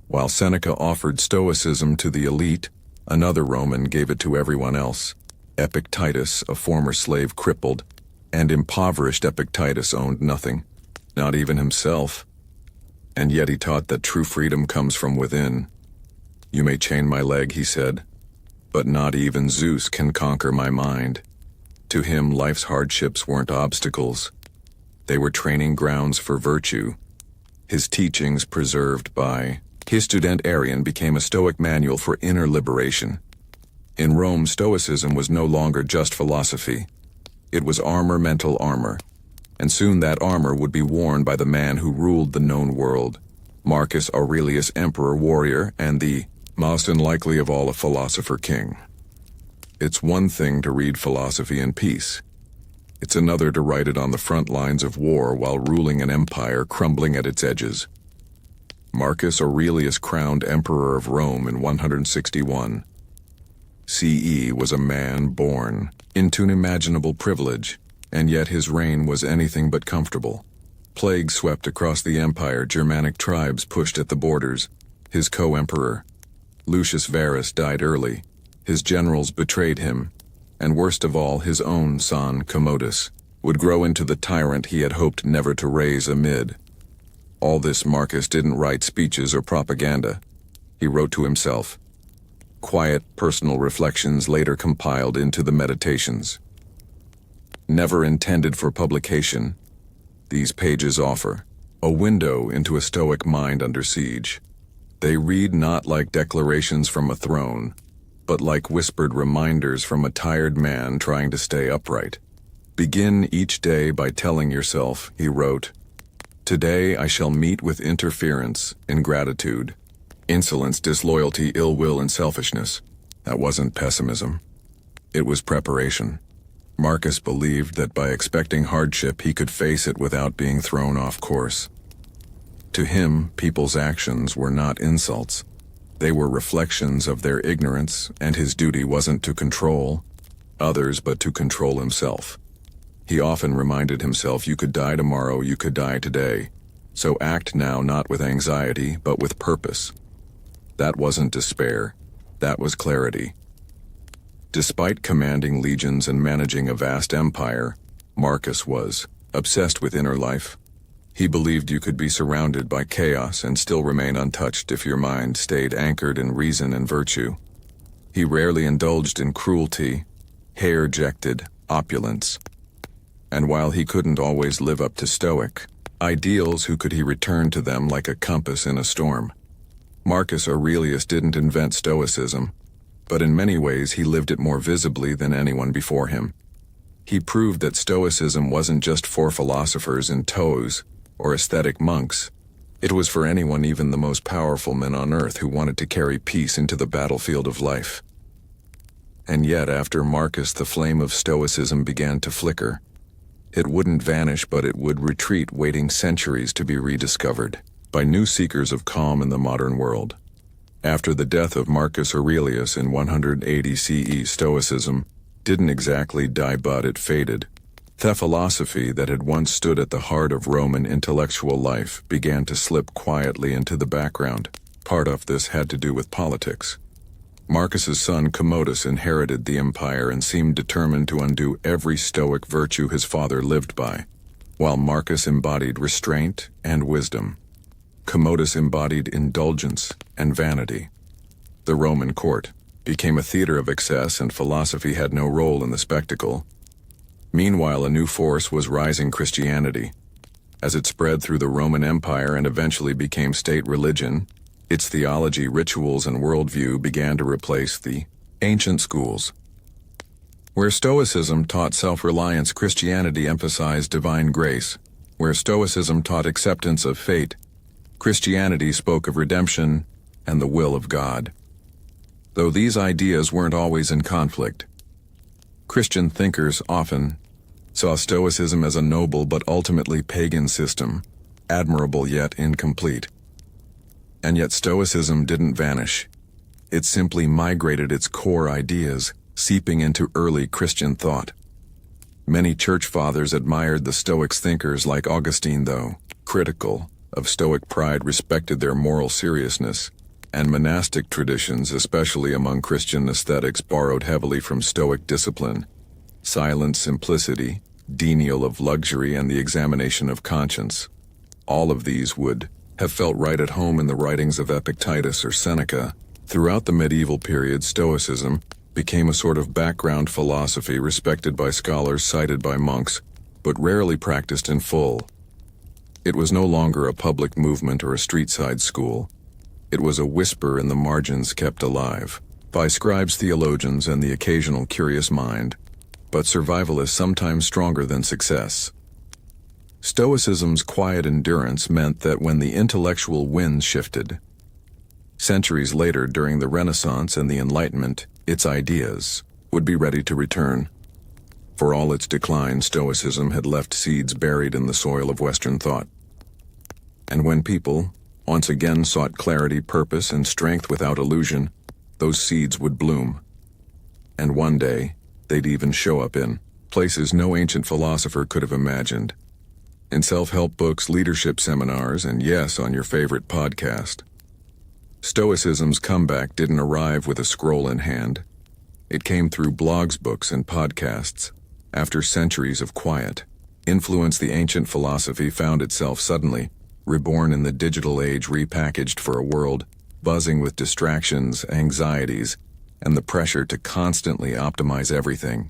While Seneca offered stoicism to the elite, another Roman gave it to everyone else. Epictetus, a former slave, crippled and impoverished. Epictetus owned nothing, not even himself. And yet he taught that true freedom comes from within. "You may chain my leg," he said, "but not even Zeus can conquer my mind." To him, life's hardships weren't obstacles. They were training grounds for virtue. His teachings, preserved by his student Arrian, became a Stoic manual for inner liberation. In Rome, Stoicism was no longer just philosophy. It was armor, mental armor. And soon that armor would be worn by the man who ruled the known world. Marcus Aurelius, emperor, warrior, and the most unlikely of all, a philosopher king. It's one thing to read philosophy in peace. It's another to write it on the front lines of war while ruling an empire crumbling at its edges. Marcus Aurelius, crowned emperor of Rome in 161 CE, was a man born into unimaginable privilege, and yet his reign was anything but comfortable. Plague swept across the empire, Germanic tribes pushed at the borders. His co-emperor, Lucius Verus, died early. His generals betrayed him, and worst of all, his own son, Commodus, would grow into the tyrant he had hoped never to raise amid. All this, Marcus didn't write speeches or propaganda. He wrote to himself. Quiet, personal reflections later compiled into the Meditations. Never intended for publication, these pages offer a window into a Stoic mind under siege. They read not like declarations from a throne, but like whispered reminders from a tired man trying to stay upright. "Begin each day by telling yourself," he wrote, "Today I shall meet with interference, ingratitude, insolence, disloyalty, ill will, and selfishness." That wasn't pessimism. It was preparation. Marcus believed that by expecting hardship he could face it without being thrown off course. To him, people's actions were not insults. They were reflections of their ignorance, and his duty wasn't to control others but to control himself. He often reminded himself, "You could die tomorrow, you could die today. So act now, not with anxiety, but with purpose." That wasn't despair. That was clarity. Despite commanding legions and managing a vast empire, Marcus was obsessed with inner life. He believed you could be surrounded by chaos and still remain untouched if your mind stayed anchored in reason and virtue. He rarely indulged in cruelty, hair-jected opulence. And while he couldn't always live up to Stoic ideals, who could he return to them like a compass in a storm? Marcus Aurelius didn't invent Stoicism, but in many ways he lived it more visibly than anyone before him. He proved that Stoicism wasn't just for philosophers in toes or ascetic monks. It was for anyone, even the most powerful men on earth, who wanted to carry peace into the battlefield of life. And yet, after Marcus, the flame of Stoicism began to flicker. It wouldn't vanish, but it would retreat, waiting centuries to be rediscovered by new seekers of calm in the modern world. After the death of Marcus Aurelius in 180 CE, Stoicism didn't exactly die, but it faded. The philosophy that had once stood at the heart of Roman intellectual life began to slip quietly into the background. Part of this had to do with politics. Marcus's son Commodus inherited the empire and seemed determined to undo every Stoic virtue his father lived by. While Marcus embodied restraint and wisdom, Commodus embodied indulgence and vanity. The Roman court became a theater of excess, and philosophy had no role in the spectacle. Meanwhile, a new force was rising: Christianity. As it spread through the Roman Empire and eventually became state religion, its theology, rituals, and worldview began to replace the ancient schools. Where Stoicism taught self-reliance, Christianity emphasized divine grace. Where Stoicism taught acceptance of fate, Christianity spoke of redemption and the will of God. Though these ideas weren't always in conflict, Christian thinkers often saw Stoicism as a noble but ultimately pagan system, admirable yet incomplete. And yet Stoicism didn't vanish. It simply migrated its core ideas, seeping into early Christian thought. Many church fathers admired the Stoics' thinkers like Augustine, though critical of Stoic pride, respected their moral seriousness, and monastic traditions, especially among Christian ascetics, borrowed heavily from Stoic discipline: silence, simplicity, denial of luxury, and the examination of conscience. All of these would have felt right at home in the writings of Epictetus or Seneca. Throughout the medieval period, Stoicism became a sort of background philosophy respected by scholars, cited by monks, but rarely practiced in full. It was no longer a public movement or a street-side school. It was a whisper in the margins, kept alive by scribes, theologians, and the occasional curious mind. But survival is sometimes stronger than success. Stoicism's quiet endurance meant that when the intellectual winds shifted, centuries later during the Renaissance and the Enlightenment, its ideas would be ready to return. For all its decline, Stoicism had left seeds buried in the soil of Western thought. And when people once again sought clarity, purpose, and strength without illusion, those seeds would bloom. And one day, they'd even show up in places no ancient philosopher could have imagined. In self-help books, leadership seminars, and yes, on your favorite podcast. Stoicism's comeback didn't arrive with a scroll in hand. It came through blogs, books, and podcasts. After centuries of quiet influence, the ancient philosophy found itself suddenly reborn in the digital age, repackaged for a world buzzing with distractions, anxieties, and the pressure to constantly optimize everything.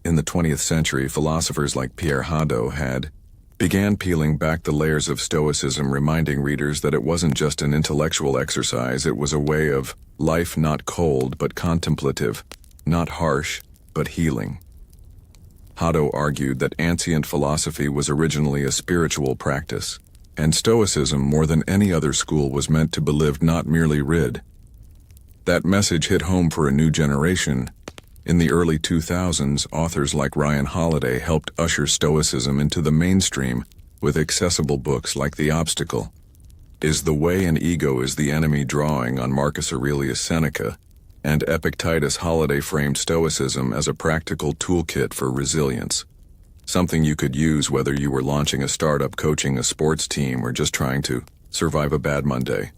In the 20th century, philosophers like Pierre Hadot began peeling back the layers of Stoicism, reminding readers that it wasn't just an intellectual exercise, it was a way of life, not cold but contemplative, not harsh but healing. Hadot argued that ancient philosophy was originally a spiritual practice, and Stoicism, more than any other school, was meant to be lived, not merely read. That message hit home for a new generation. In the early 2000s, authors like Ryan Holiday helped usher Stoicism into the mainstream with accessible books like The Obstacle is the Way and Ego is the Enemy, drawing on Marcus Aurelius Seneca, and Epictetus. Holiday framed Stoicism as a practical toolkit for resilience, something you could use whether you were launching a startup, coaching a sports team, or just trying to survive a bad Monday.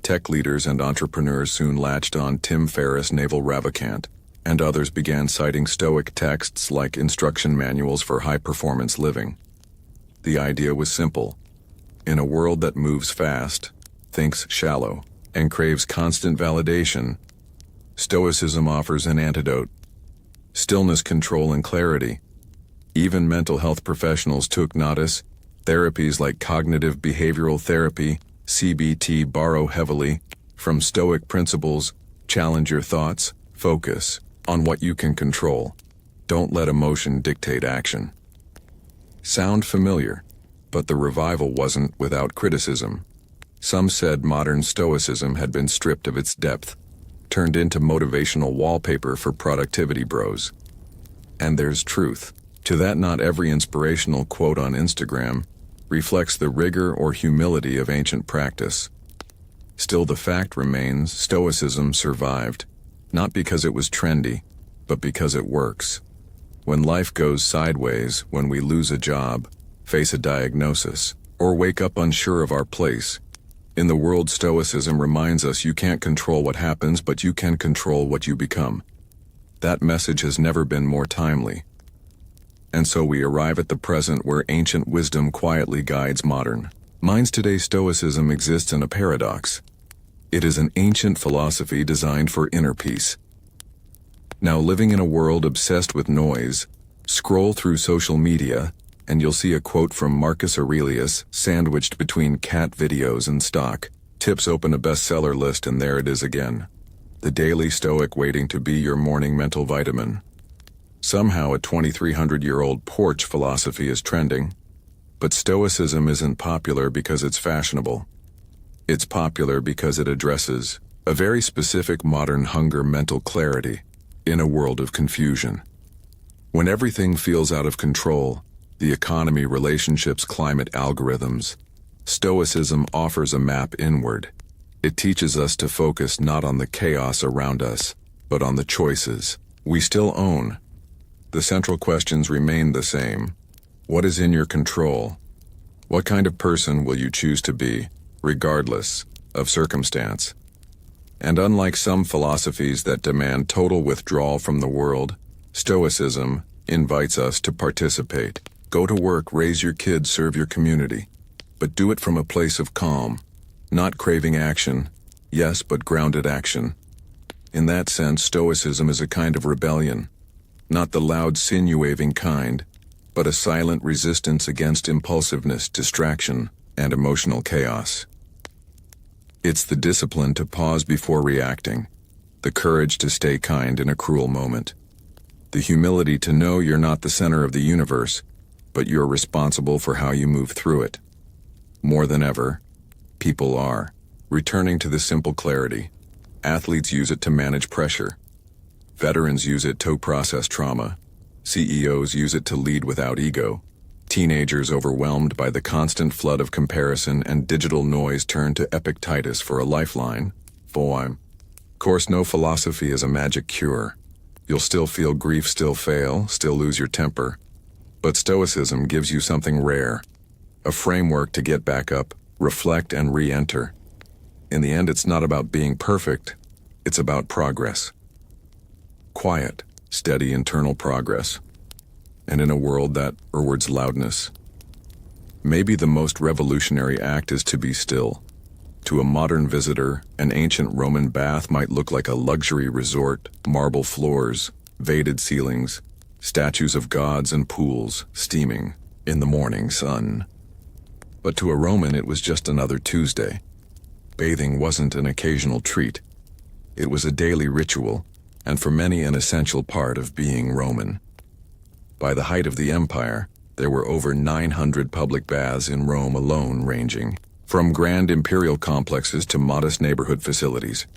Tech leaders and entrepreneurs soon latched on. Tim Ferriss, Naval Ravikant, and others began citing Stoic texts like instruction manuals for high-performance living. The idea was simple. In a world that moves fast, thinks shallow, and craves constant validation, Stoicism offers an antidote: stillness, control, and clarity. Even mental health professionals took notice. Therapies like cognitive behavioral therapy, CBT, borrow heavily from Stoic principles: challenge your thoughts, focus on what you can control, don't let emotion dictate action. Sound familiar? But the revival wasn't without criticism. Some said modern Stoicism had been stripped of its depth, turned into motivational wallpaper for productivity bros. And there's truth to that. Not every inspirational quote on Instagram reflects the rigor or humility of ancient practice. Still, the fact remains, Stoicism survived, not because it was trendy, but because it works. When life goes sideways, when we lose a job, face a diagnosis, or wake up unsure of our place, in the world, Stoicism reminds us you can't control what happens, but you can control what you become. That message has never been more timely. And so we arrive at the present, where ancient wisdom quietly guides modern minds. Today, Stoicism exists in a paradox. It is an ancient philosophy designed for inner peace. Now, living in a world obsessed with noise, scroll through social media, and you'll see a quote from Marcus Aurelius sandwiched between cat videos and stock tips. Open a bestseller list and there it is again. The daily Stoic waiting to be your morning mental vitamin. Somehow a 2,300-year-old porch philosophy is trending. But Stoicism isn't popular because it's fashionable. It's popular because it addresses a very specific modern hunger, mental clarity, in a world of confusion. When everything feels out of control, the economy, relationships, climate, algorithms, Stoicism offers a map inward. It teaches us to focus not on the chaos around us, but on the choices we still own. The central questions remain the same. What is in your control? What kind of person will you choose to be, regardless of circumstance? And unlike some philosophies that demand total withdrawal from the world, Stoicism invites us to participate. Go to work, raise your kids, serve your community. But do it from a place of calm, not craving action, yes, but grounded action. In that sense, Stoicism is a kind of rebellion, not the loud, sinew-waving kind, but a silent resistance against impulsiveness, distraction, and emotional chaos. It's the discipline to pause before reacting, the courage to stay kind in a cruel moment, the humility to know you're not the center of the universe, but you're responsible for how you move through it. More than ever, people are returning to the simple clarity. Athletes use it to manage pressure. Veterans use it to process trauma. CEOs use it to lead without ego. Teenagers overwhelmed by the constant flood of comparison and digital noise turn to Epictetus for a lifeline. Of course, no philosophy is a magic cure. You'll still feel grief, still fail, still lose your temper. But Stoicism gives you something rare, a framework to get back up, reflect, and re-enter. In the end, it's not about being perfect, it's about progress. Quiet, steady internal progress. And in a world that rewards loudness, maybe the most revolutionary act is to be still. To a modern visitor, an ancient Roman bath might look like a luxury resort, marble floors, veined ceilings, statues of gods and pools steaming in the morning sun. But to a Roman, it was just another Tuesday. Bathing wasn't an occasional treat. It was a daily ritual, and for many an essential part of being Roman. By the height of the empire, there were over 900 public baths in Rome alone, ranging from grand imperial complexes to modest neighborhood facilities.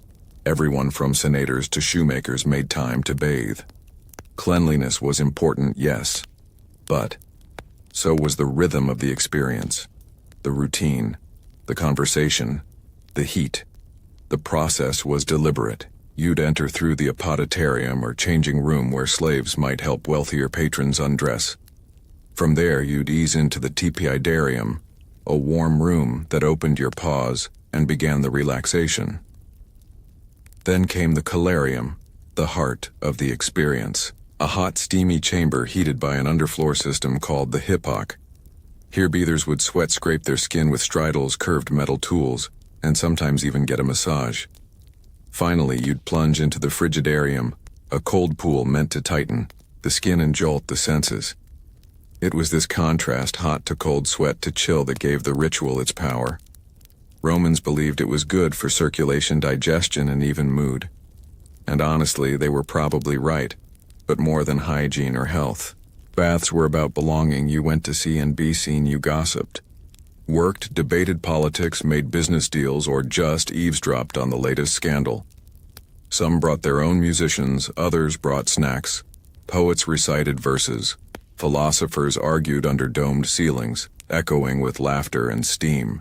Everyone from senators to shoemakers made time to bathe. Cleanliness was important, yes, but so was the rhythm of the experience, the routine, the conversation, the heat. The process was deliberate. You'd enter through the apoditarium or changing room where slaves might help wealthier patrons undress. From there, you'd ease into the tepidarium, a warm room that opened your pause and began the relaxation. Then came the colarium, the heart of the experience, a hot, steamy chamber heated by an underfloor system called the hypoc. Here bathers would sweat, scrape their skin with stridles, curved metal tools, and sometimes even get a massage. Finally, you'd plunge into the frigidarium, a cold pool meant to tighten the skin and jolt the senses. It was this contrast, hot to cold, sweat to chill, that gave the ritual its power. Romans believed it was good for circulation, digestion, and even mood. And honestly, they were probably right, but more than hygiene or health. Baths were about belonging. You went to see and be seen, you gossiped, worked, debated politics, made business deals, or just eavesdropped on the latest scandal. Some brought their own musicians, others brought snacks. Poets recited verses. Philosophers argued under domed ceilings, echoing with laughter and steam.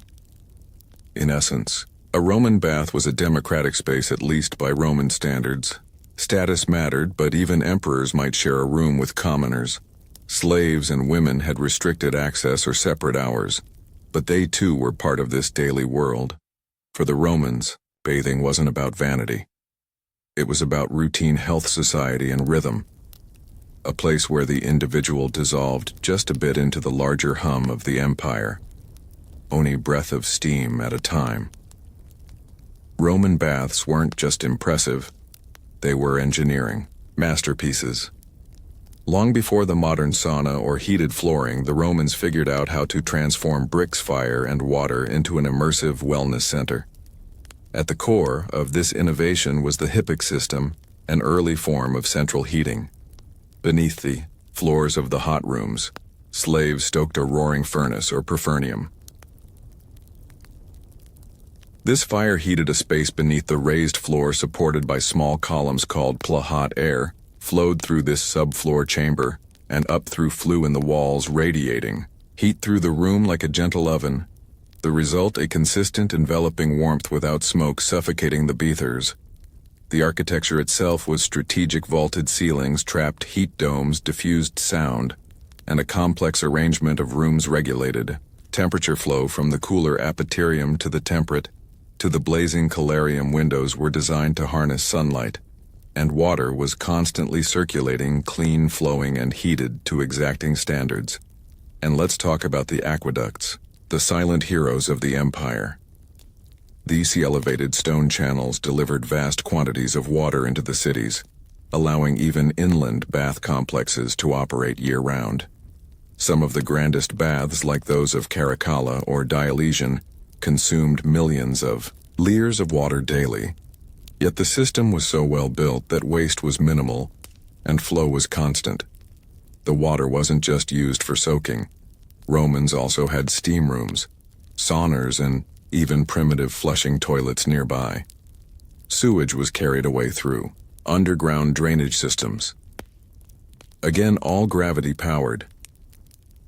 In essence, A Roman bath was a democratic space, at least by Roman standards. Status mattered, but even emperors might share a room with commoners. Slaves and women had restricted access or separate hours, but they too were part of this daily world. For the Romans, bathing wasn't about vanity. It was about routine health, society, and rhythm. A place where the individual dissolved just a bit into the larger hum of the empire, only a breath of steam at a time. Roman baths weren't just impressive, they were engineering masterpieces. Long before the modern sauna or heated flooring, the Romans figured out how to transform bricks, fire, and water into an immersive wellness center. At the core of this innovation was the Hippic system, an early form of central heating. Beneath the floors of the hot rooms, slaves stoked a roaring furnace or perfernium. This fire heated a space beneath the raised floor, supported by small columns called pla. Hot air flowed through this subfloor chamber and up through flue in the walls, radiating heat through the room like a gentle oven. The result, a consistent, enveloping warmth without smoke suffocating the breathers. The architecture itself was strategic: vaulted ceilings, trapped heat domes, diffused sound, and a complex arrangement of rooms regulated. Temperature flow from the cooler apothecarium to the temperate to the blazing calarium windows were designed to harness sunlight, and water was constantly circulating, clean, flowing, and heated to exacting standards. And let's talk about the aqueducts, the silent heroes of the empire. These elevated stone channels delivered vast quantities of water into the cities, allowing even inland bath complexes to operate year-round. Some of the grandest baths, like those of Caracalla or Diocletian, consumed millions of liters of water daily. Yet the system was so well built that waste was minimal and flow was constant. The water wasn't just used for soaking. Romans also had steam rooms, saunas, and even primitive flushing toilets nearby. Sewage was carried away through underground drainage systems. Again, all gravity-powered.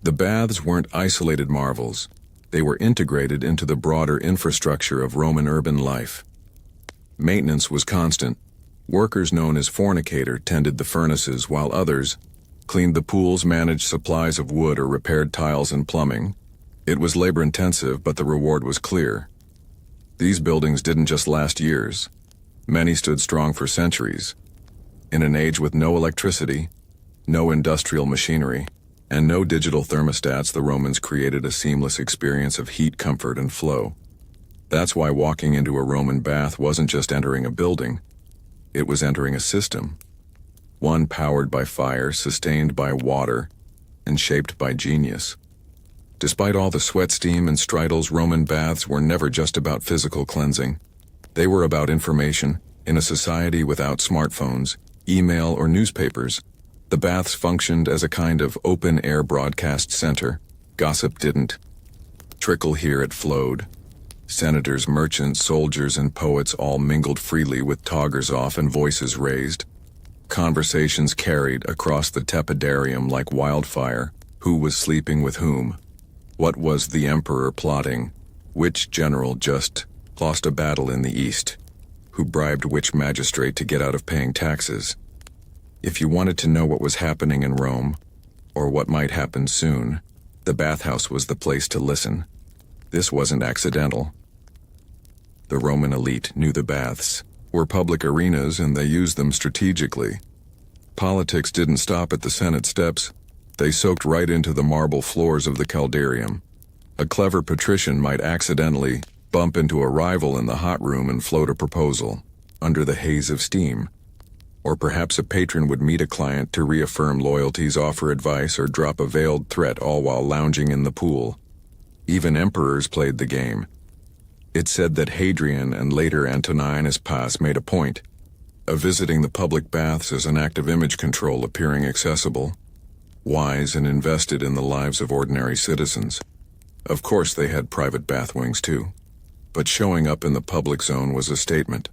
The baths weren't isolated marvels. They were integrated into the broader infrastructure of Roman urban life. Maintenance was constant. Workers known as fornicator tended the furnaces, while others cleaned the pools, managed supplies of wood, or repaired tiles and plumbing. It was labor-intensive, but the reward was clear. These buildings didn't just last years. Many stood strong for centuries. In an age with no electricity, no industrial machinery, and no digital thermostats, the Romans created a seamless experience of heat, comfort, and flow. That's why walking into a Roman bath wasn't just entering a building. It was entering a system. One powered by fire, sustained by water, and shaped by genius. Despite all the sweat, steam, and stridles, Roman baths were never just about physical cleansing. They were about information. In a society without smartphones, email, or newspapers, the baths functioned as a kind of open-air broadcast center. Gossip didn't trickle here, it flowed. Senators, merchants, soldiers, and poets all mingled freely, with toggers off and voices raised. Conversations carried across the tepidarium like wildfire. Who was sleeping with whom? What was the emperor plotting? Which general just lost a battle in the east? Who bribed which magistrate to get out of paying taxes? If you wanted to know what was happening in Rome, or what might happen soon, the bathhouse was the place to listen. This wasn't accidental. The Roman elite knew the baths were public arenas, and they used them strategically. Politics didn't stop at the Senate steps. They soaked right into the marble floors of the caldarium. A clever patrician might accidentally bump into a rival in the hot room and float a proposal under the haze of steam. Or perhaps a patron would meet a client to reaffirm loyalties, offer advice, or drop a veiled threat, all while lounging in the pool. Even emperors played the game. It's said that Hadrian and later Antoninus Pius made a point of visiting the public baths as an act of image control, appearing accessible, wise, and invested in the lives of ordinary citizens. Of course, they had private bath wings too. But showing up in the public zone was a statement.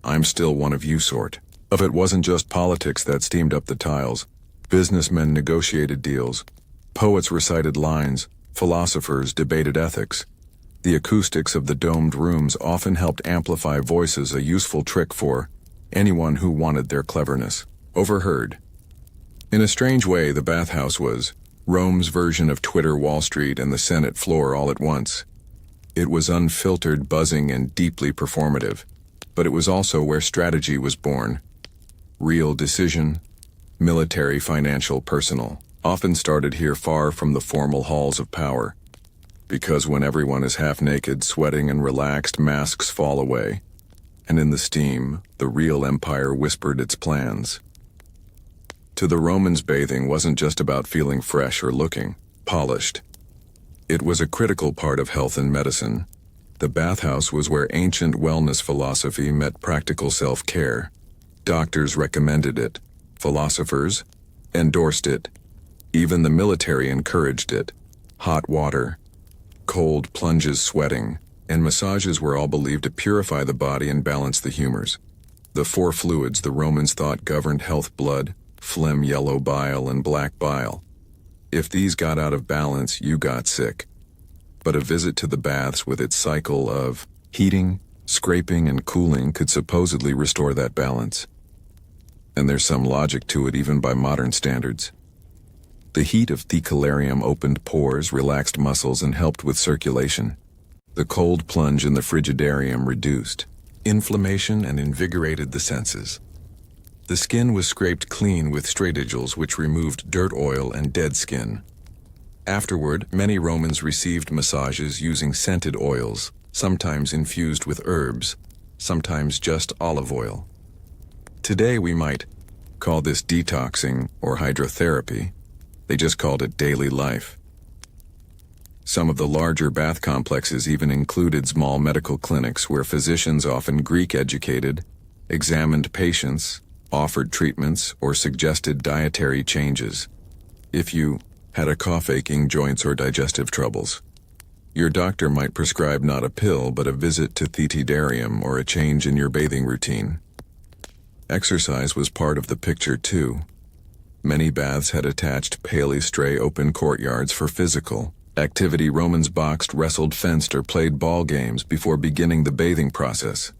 I'm still one of you sort. Of it wasn't just politics that steamed up the tiles. Businessmen negotiated deals. Poets recited lines. Philosophers debated ethics. The acoustics of the domed rooms often helped amplify voices, a useful trick for anyone who wanted their cleverness overheard. In a strange way, the bathhouse was Rome's version of Twitter Wall Street and the Senate floor all at once. It was unfiltered, buzzing, and deeply performative, but it was also where strategy was born. Real decision, military, financial, personal, often started here, far from the formal halls of power. Because when everyone is half naked, sweating, and relaxed, masks fall away, and in the steam, the real empire whispered its plans. To the Romans, bathing wasn't just about feeling fresh or looking polished. It was a critical part of health and medicine. The bathhouse was where ancient wellness philosophy met practical self-care. Doctors recommended it. Philosophers endorsed it. Even the military encouraged it. Hot water, cold plunges, sweating, and massages were all believed to purify the body and balance the humors. The four fluids the Romans thought governed health: blood, phlegm, yellow bile, and black bile. If these got out of balance, you got sick. But a visit to the baths with its cycle of heating, scraping, and cooling could supposedly restore that balance. And there's some logic to it even by modern standards. The heat of the calarium opened pores, relaxed muscles, and helped with circulation. The cold plunge in the frigidarium reduced inflammation and invigorated the senses. The skin was scraped clean with strategils, which removed dirt, oil, and dead skin. Afterward, many Romans received massages using scented oils, sometimes infused with herbs, sometimes just olive oil. Today we might call this detoxing or hydrotherapy. They just called it daily life. Some of the larger bath complexes even included small medical clinics where physicians, often Greek-educated, examined patients, offered treatments, or suggested dietary changes. If you had a cough, aching joints, or digestive troubles, your doctor might prescribe not a pill but a visit to thetidarium or a change in your bathing routine. Exercise was part of the picture too. Many baths had attached palaestrae, open courtyards for physical activity. Romans boxed, wrestled, fenced, or played ball games before beginning the bathing process.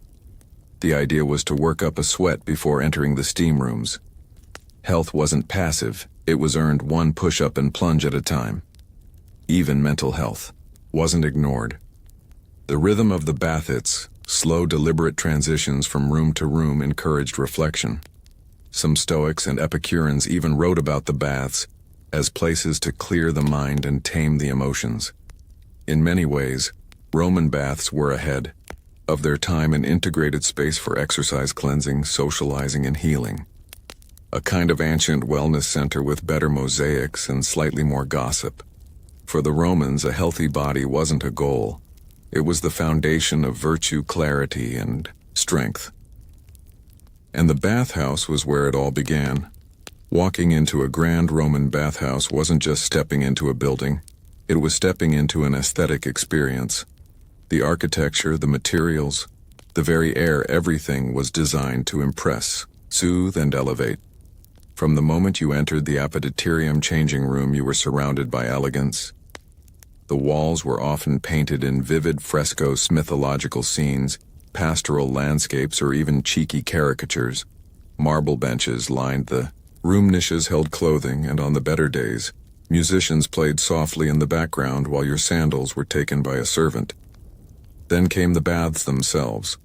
The idea was to work up a sweat before entering the steam rooms. Health wasn't passive, it was earned one push-up and plunge at a time. Even mental health wasn't ignored. The rhythm of the bath, its slow, deliberate transitions from room to room, encouraged reflection. Some Stoics and Epicureans even wrote about the baths as places to clear the mind and tame the emotions. In many ways, Roman baths were ahead of their time, an integrated space for exercise, cleansing, socializing, and healing. A kind of ancient wellness center with better mosaics and slightly more gossip. For the Romans, a healthy body wasn't a goal. It was the foundation of virtue, clarity, and strength. And the bathhouse was where it all began. Walking into a grand Roman bathhouse wasn't just stepping into a building. It was stepping into an aesthetic experience. The architecture, the materials, the very air, everything was designed to impress, soothe, and elevate. From the moment you entered the apoditerium changing room, you were surrounded by elegance. The walls were often painted in vivid frescoes, mythological scenes, pastoral landscapes, or even cheeky caricatures. Marble benches lined the room, niches held clothing, and on the better days, musicians played softly in the background while your sandals were taken by a servant. Then came the baths themselves.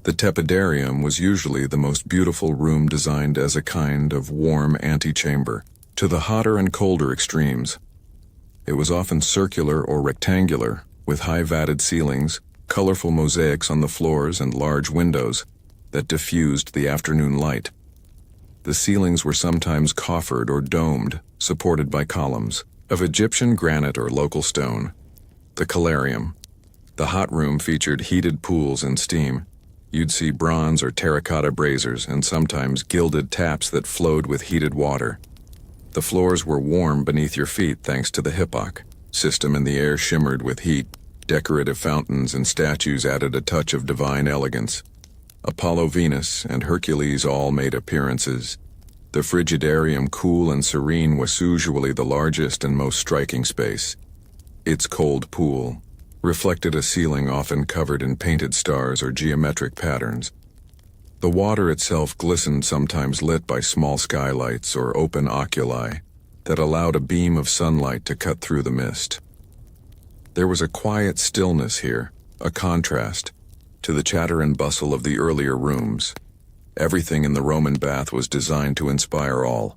The tepidarium was usually the most beautiful room, designed as a kind of warm antechamber to the hotter and colder extremes. It was often circular or rectangular, with high-vatted ceilings, colorful mosaics on the floors, and large windows that diffused the afternoon light. The ceilings were sometimes coffered or domed, supported by columns of Egyptian granite or local stone. The calarium. The hot room featured heated pools and steam. You'd see bronze or terracotta braziers and sometimes gilded taps that flowed with heated water. The floors were warm beneath your feet thanks to the hypoc system, and the air shimmered with heat. Decorative fountains and statues added a touch of divine elegance. Apollo, Venus, and Hercules all made appearances. The frigidarium, cool and serene, was usually the largest and most striking space. Its cold pool, reflected a ceiling often covered in painted stars or geometric patterns. The water itself glistened, sometimes lit by small skylights or open oculi that allowed a beam of sunlight to cut through the mist. There was a quiet stillness here, a contrast to the chatter and bustle of the earlier rooms. Everything in the Roman bath was designed to inspire awe.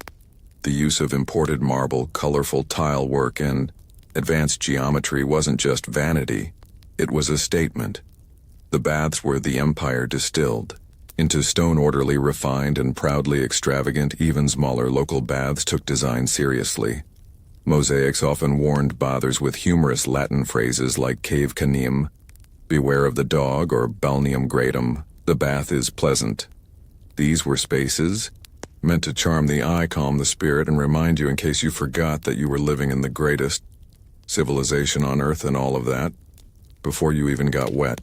The use of imported marble, colorful tile work, and advanced geometry wasn't just vanity, it was a statement. The baths were the empire distilled into stone, orderly, refined, and proudly extravagant. Even smaller local baths took design seriously. Mosaics often warned bathers with humorous Latin phrases like cave canem, beware of the dog, or balneum gratum, the bath is pleasant. These were spaces meant to charm the eye, calm the spirit, and remind you in case you forgot that you were living in the greatest civilization on earth and all of that, before you even got wet.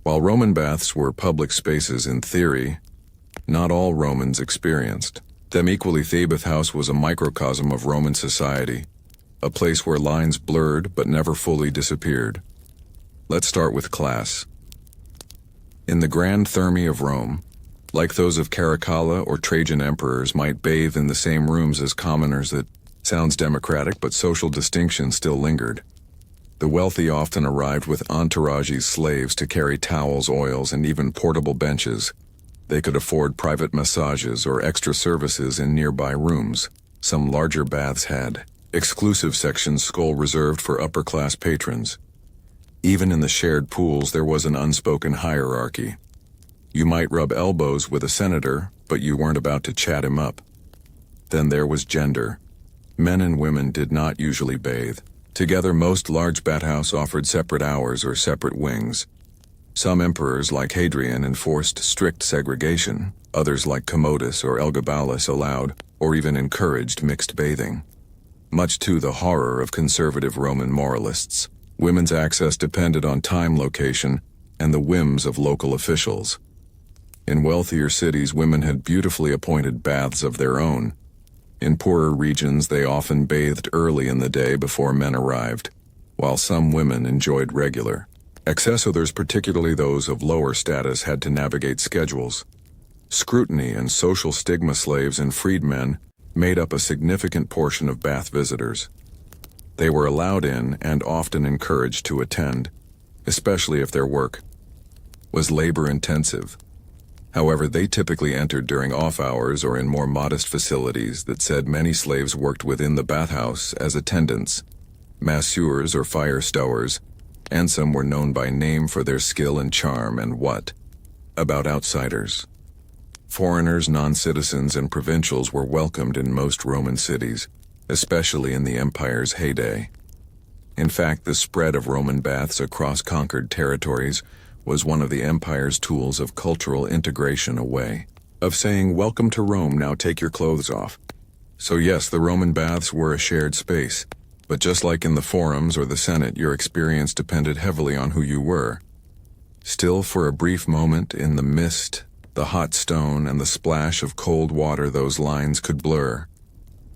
While Roman baths were public spaces in theory, not all Romans experienced them equally. The bathhouse was a microcosm of Roman society, a place where lines blurred but never fully disappeared. Let's start with class. In the grand thermae of Rome, like those of Caracalla or Trajan emperors, might bathe in the same rooms as commoners. That sounds democratic, but social distinction still lingered. The wealthy often arrived with entourages, slaves to carry towels, oils, and even portable benches. They could afford private massages or extra services in nearby rooms. Some larger baths had exclusive sections reserved for upper-class patrons. Even in the shared pools, there was an unspoken hierarchy. You might rub elbows with a senator, but you weren't about to chat him up. Then there was gender. Men and women did not usually bathe together. Most large bathhouses offered separate hours or separate wings. Some emperors, like Hadrian, enforced strict segregation. Others, like Commodus or Elgabalus, allowed or even encouraged mixed bathing. Much to the horror of conservative Roman moralists, women's access depended on time, location, and the whims of local officials. In wealthier cities, women had beautifully appointed baths of their own. In poorer regions, they often bathed early in the day before men arrived, while some women enjoyed regular access. Others, particularly those of lower status, had to navigate schedules, scrutiny, and social stigma. Slaves and freedmen made up a significant portion of bath visitors. They were allowed in and often encouraged to attend, especially if their work was labor-intensive. However, they typically entered during off hours or in more modest facilities. That said, many slaves worked within the bathhouse as attendants, masseurs, or fire stowers, and some were known by name for their skill and charm. And what about outsiders? Foreigners, non-citizens, and provincials were welcomed in most Roman cities, especially in the empire's heyday. In fact, the spread of Roman baths across conquered territories was one of the empire's tools of cultural integration, a way of saying, welcome to Rome, now take your clothes off. So yes, the Roman baths were a shared space, but just like in the forums or the Senate, your experience depended heavily on who you were. Still, for a brief moment, in the mist, the hot stone, and the splash of cold water, those lines could blur.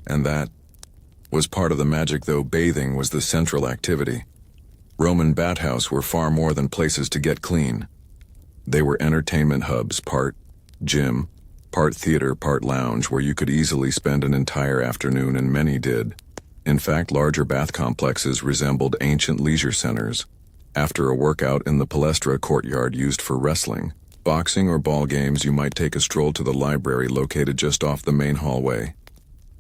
And that was part of the magic, though bathing was the central activity. Roman bathhouses were far more than places to get clean. They were entertainment hubs, part gym, part theater, part lounge, where you could easily spend an entire afternoon, and many did. In fact, larger bath complexes resembled ancient leisure centers. After a workout in the palestra courtyard used for wrestling, boxing, or ball games, you might take a stroll to the library located just off the main hallway.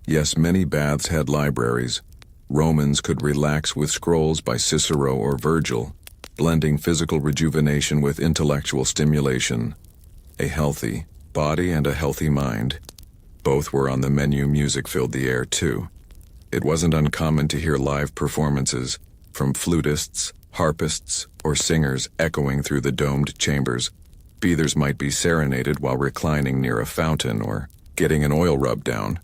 Yes, many baths had libraries. Romans could relax with scrolls by Cicero or Virgil, blending physical rejuvenation with intellectual stimulation. A healthy body and a healthy mind. Both were on the menu. Music filled the air too. It wasn't uncommon to hear live performances from flutists, harpists, or singers echoing through the domed chambers. Bathers might be serenaded while reclining near a fountain or getting an oil rub down.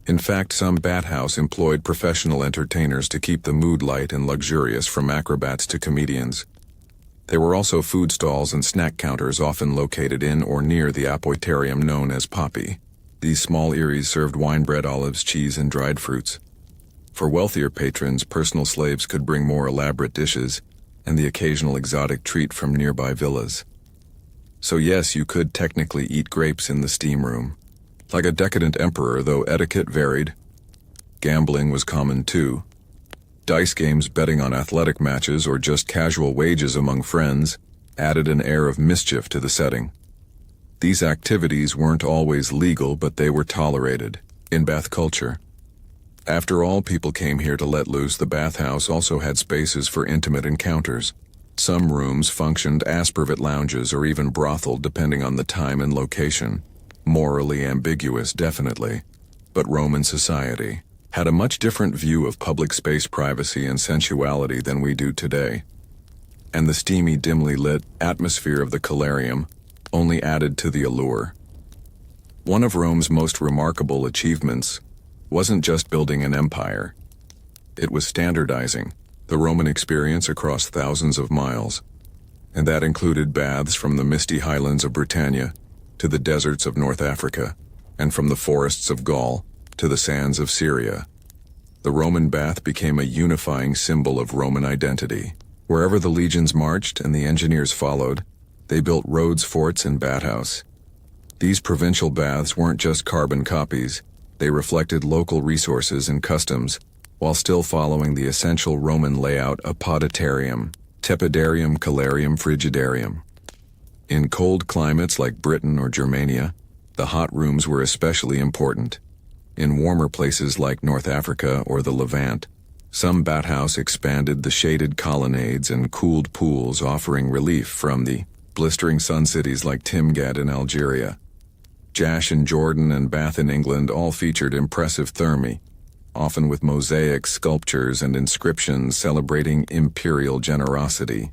In fact, some bathhouse employed professional entertainers to keep the mood light and luxurious, from acrobats to comedians. There were also food stalls and snack counters, often located in or near the apoiterium known as poppy. These small eyries served wine, bread, olives, cheese, and dried fruits. For wealthier patrons, personal slaves could bring more elaborate dishes and the occasional exotic treat from nearby villas. So yes, you could technically eat grapes in the steam room. Like a decadent emperor, though etiquette varied. Gambling was common too. Dice games, betting on athletic matches, or just casual wagers among friends added an air of mischief to the setting. These activities weren't always legal, but they were tolerated in bath culture. After all, people came here to let loose. The bathhouse also had spaces for intimate encounters. Some rooms functioned as private lounges or even brothel, depending on the time and location. Morally ambiguous, definitely. But Roman society had a much different view of public space privacy and sensuality than we do today. And the steamy, dimly lit atmosphere of the colarium only added to the allure. One of Rome's most remarkable achievements wasn't just building an empire. It was standardizing the Roman experience across thousands of miles. And that included baths from the misty highlands of Britannia to the deserts of North Africa, and from the forests of Gaul to the sands of Syria. The Roman bath became a unifying symbol of Roman identity. Wherever the legions marched and the engineers followed, they built roads, forts, and bathhouse. These provincial baths weren't just carbon copies. They reflected local resources and customs, while still following the essential Roman layout of poditarium, tepidarium, calarium, frigidarium. In cold climates like Britain or Germania, the hot rooms were especially important. In warmer places like North Africa or the Levant, some bathhouse expanded the shaded colonnades and cooled pools, offering relief from the blistering sun. Cities like Timgad in Algeria, Jash in Jordan, and Bath in England all featured impressive thermae, often with mosaic sculptures and inscriptions celebrating imperial generosity.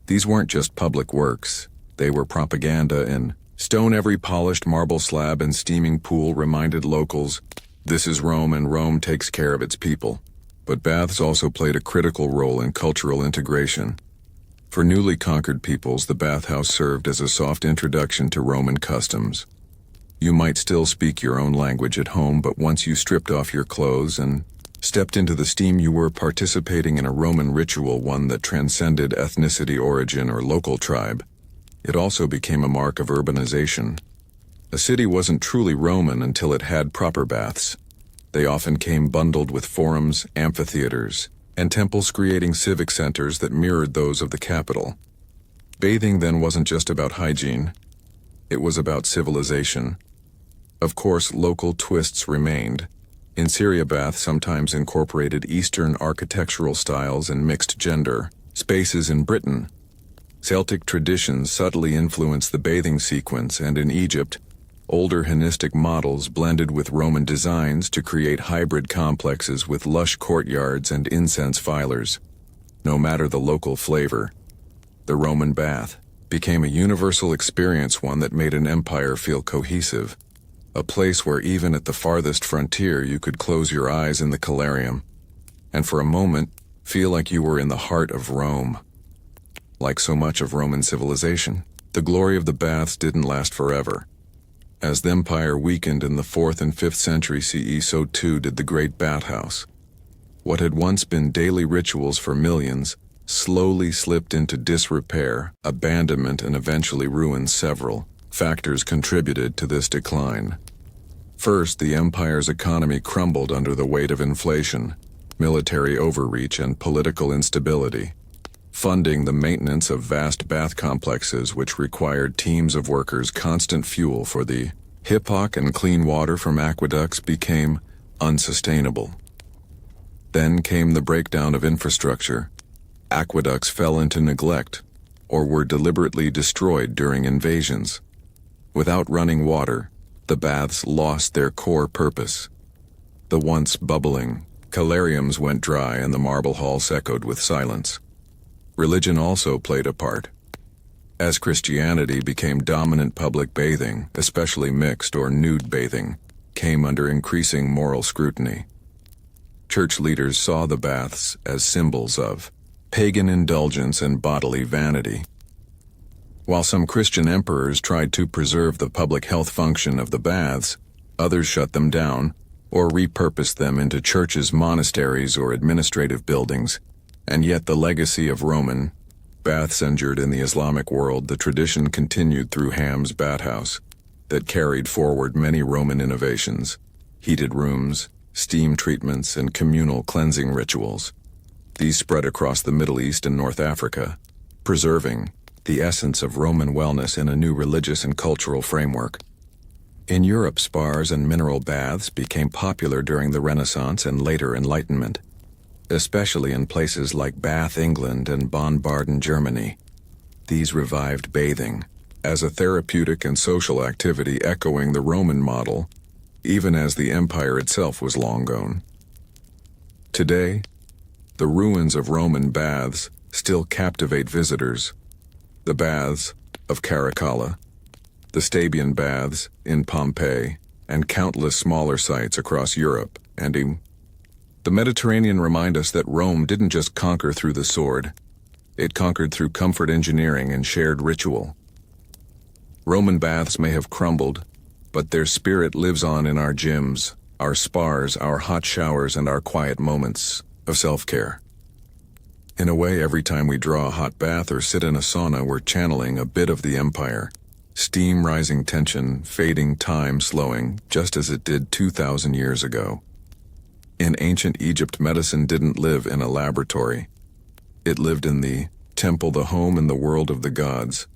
These weren't just public works, they were propaganda in stone. Every polished marble slab and steaming pool reminded locals, this is Rome and Rome takes care of its people. But baths also played a critical role in cultural integration. For newly conquered peoples, the bathhouse served as a soft introduction to Roman customs. You might still speak your own language at home, but once you stripped off your clothes and stepped into the steam, you were participating in a Roman ritual, one that transcended ethnicity, origin, or local tribe. It also became a mark of urbanization. A city wasn't truly Roman until it had proper baths. They often came bundled with forums, amphitheaters, and temples, creating civic centers that mirrored those of the capital. Bathing then wasn't just about hygiene. It was about civilization. Of course, local twists remained. In Syria, baths sometimes incorporated Eastern architectural styles and mixed gender spaces. In Britain, Celtic traditions subtly influenced the bathing sequence, and in Egypt, older Hellenistic models blended with Roman designs to create hybrid complexes with lush courtyards and incense filers. No matter the local flavor, the Roman bath became a universal experience, one that made an empire feel cohesive. A place where even at the farthest frontier you could close your eyes in the colarium, and for a moment feel like you were in the heart of Rome. Like so much of Roman civilization, the glory of the baths didn't last forever. As the empire weakened in the 4th and 5th century CE, so too did the great bathhouse. What had once been daily rituals for millions slowly slipped into disrepair, abandonment, and eventually ruin. Several factors contributed to this decline. First, the empire's economy crumbled under the weight of inflation, military overreach, and political instability. Funding the maintenance of vast bath complexes, which required teams of workers, constant fuel for the hypoc, and clean water from aqueducts, became unsustainable. Then came the breakdown of infrastructure. Aqueducts fell into neglect, or were deliberately destroyed during invasions. Without running water, the baths lost their core purpose. The once bubbling colariums went dry, and the marble halls echoed with silence. Religion also played a part. As Christianity became dominant, public bathing, especially mixed or nude bathing, came under increasing moral scrutiny. Church leaders saw the baths as symbols of pagan indulgence and bodily vanity. While some Christian emperors tried to preserve the public health function of the baths, others shut them down, or repurposed them into churches, monasteries, or administrative buildings. And yet the legacy of Roman baths endured in the Islamic world. The tradition continued through Ham's bathhouse that carried forward many Roman innovations: heated rooms, steam treatments, and communal cleansing rituals. These spread across the Middle East and North Africa, preserving the essence of Roman wellness in a new religious and cultural framework. In Europe, spas and mineral baths became popular during the Renaissance and later Enlightenment, especially in places like Bath, England, and Bonn, Baden, Germany. These revived bathing as a therapeutic and social activity, echoing the Roman model, even as the empire itself was long gone. Today, the ruins of Roman baths still captivate visitors. The baths of Caracalla, the Stabian baths in Pompeii, and countless smaller sites across Europe and the Mediterranean remind us that Rome didn't just conquer through the sword, it conquered through comfort engineering and shared ritual. Roman baths may have crumbled, but their spirit lives on in our gyms, our spas, our hot showers, and our quiet moments of self-care. In a way, every time we draw a hot bath or sit in a sauna, we're channeling a bit of the empire. Steam rising, tension fading, time slowing, just as it did 2,000 years ago. In ancient Egypt, medicine didn't live in a laboratory. It lived in the temple, the home and the world of the gods.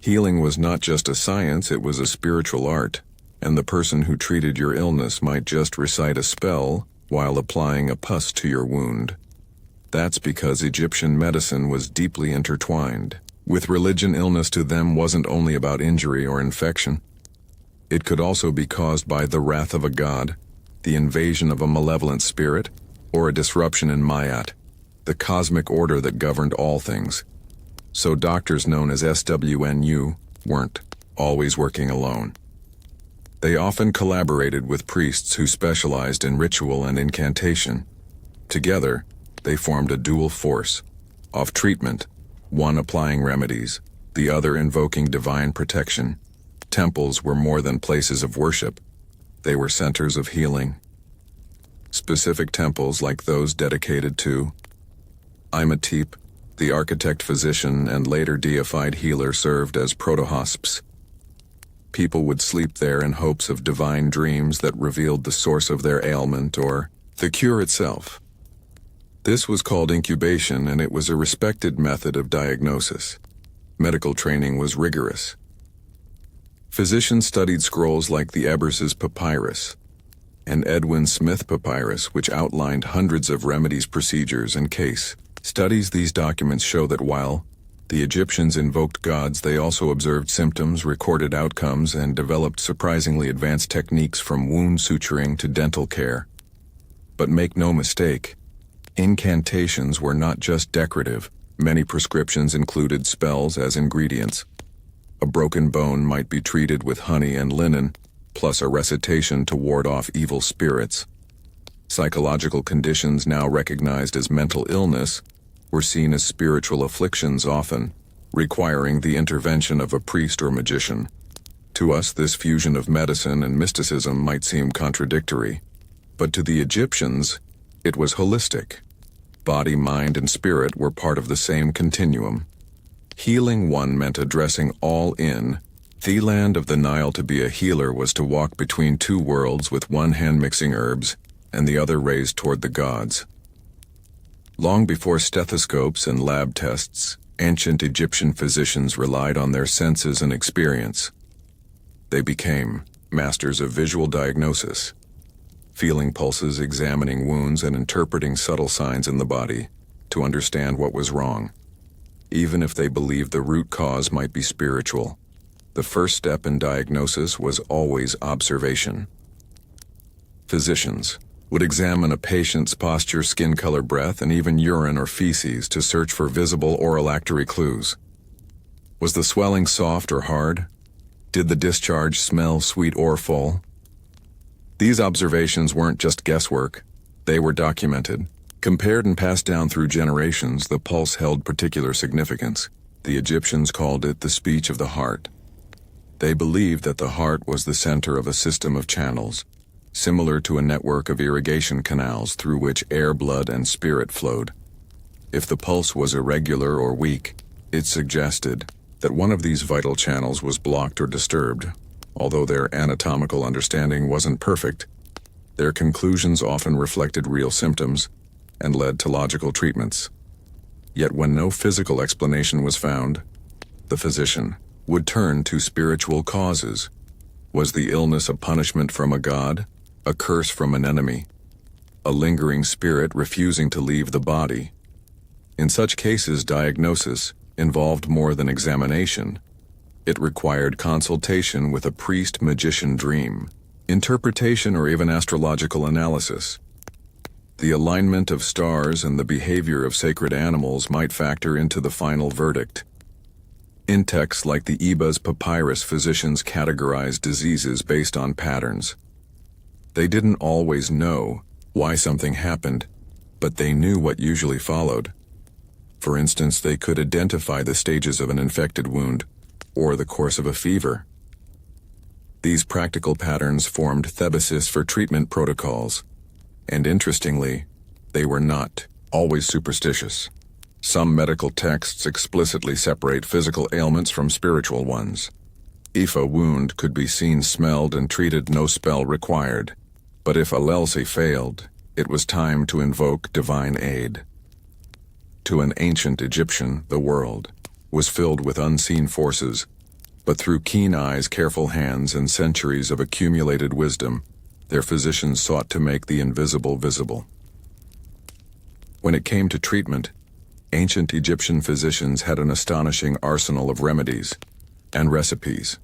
Healing was not just a science, it was a spiritual art, and the person who treated your illness might just recite a spell while applying a pus to your wound. That's because Egyptian medicine was deeply intertwined with religion. Illness to them wasn't only about injury or infection. It could also be caused by the wrath of a god, the invasion of a malevolent spirit, or a disruption in Mayat, the cosmic order that governed all things. So doctors known as SWNU weren't always working alone. They often collaborated with priests who specialized in ritual and incantation. Together, they formed a dual force of treatment, one applying remedies, the other invoking divine protection. Temples were more than places of worship. They were centers of healing. Specific temples like those dedicated to Imhotep, the architect-physician and later deified healer, served as protohosps. People would sleep there in hopes of divine dreams that revealed the source of their ailment or the cure itself. This was called incubation, and it was a respected method of diagnosis. Medical training was rigorous. Physicians studied scrolls like the Ebers's Papyrus and Edwin Smith Papyrus, which outlined hundreds of remedies, procedures, and case studies. These documents show that while the Egyptians invoked gods, they also observed symptoms, recorded outcomes, and developed surprisingly advanced techniques from wound suturing to dental care. But make no mistake, incantations were not just decorative. Many prescriptions included spells as ingredients. A broken bone might be treated with honey and linen, plus a recitation to ward off evil spirits. Psychological conditions, now recognized as mental illness, were seen as spiritual afflictions, often requiring the intervention of a priest or magician. To us, this fusion of medicine and mysticism might seem contradictory, but to the Egyptians, it was holistic. Body, mind, and spirit were part of the same continuum. Healing one meant addressing all in the land of the Nile. To be a healer was to walk between two worlds, with one hand mixing herbs and the other raised toward the gods. Long before stethoscopes and lab tests, ancient Egyptian physicians relied on their senses and experience. They became masters of visual diagnosis, feeling pulses, examining wounds, and interpreting subtle signs in the body to understand what was wrong. Even if they believed the root cause might be spiritual, the first step in diagnosis was always observation. Physicians would examine a patient's posture, skin color, breath, and even urine or feces to search for visible or olfactory clues. Was the swelling soft or hard? Did the discharge smell sweet or full? These observations weren't just guesswork. They were documented, compared, and passed down through generations. The pulse held particular significance. The Egyptians called it the speech of the heart. They believed that the heart was the center of a system of channels, similar to a network of irrigation canals through which air, blood, and spirit flowed. If the pulse was irregular or weak, it suggested that one of these vital channels was blocked or disturbed. Although their anatomical understanding wasn't perfect, their conclusions often reflected real symptoms and led to logical treatments. Yet when no physical explanation was found, the physician would turn to spiritual causes. Was the illness a punishment from a god, a curse from an enemy, a lingering spirit refusing to leave the body? In such cases, diagnosis involved more than examination. It required consultation with a priest-magician dream, interpretation, or even astrological analysis. The alignment of stars and the behavior of sacred animals might factor into the final verdict. In texts like the Eba's papyrus, physicians categorized diseases based on patterns. They didn't always know why something happened, but they knew what usually followed. For instance, they could identify the stages of an infected wound or the course of a fever. These practical patterns formed theses for treatment protocols, and interestingly, they were not always superstitious. Some medical texts explicitly separate physical ailments from spiritual ones. If a wound could be seen, smelled, and treated, no spell required. But if Alelse failed, it was time to invoke divine aid. To an ancient Egyptian, the world was filled with unseen forces, but through keen eyes, careful hands, and centuries of accumulated wisdom, their physicians sought to make the invisible visible. When it came to treatment, ancient Egyptian physicians had an astonishing arsenal of remedies and recipes.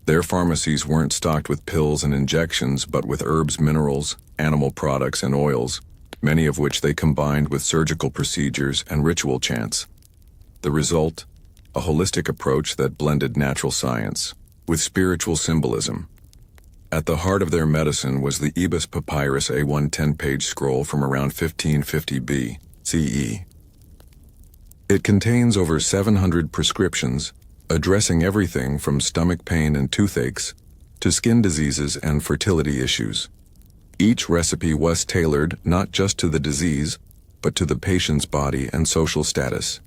Their pharmacies weren't stocked with pills and injections, but with herbs, minerals, animal products, and oils, many of which they combined with surgical procedures and ritual chants. The result? A holistic approach that blended natural science with spiritual symbolism. At the heart of their medicine was the Eba's papyrus, a 110-page scroll from around 1550 BCE. It contains over 700 prescriptions, addressing everything from stomach pain and toothaches to skin diseases and fertility issues. Each recipe was tailored not just to the disease, but to the patient's body and social status,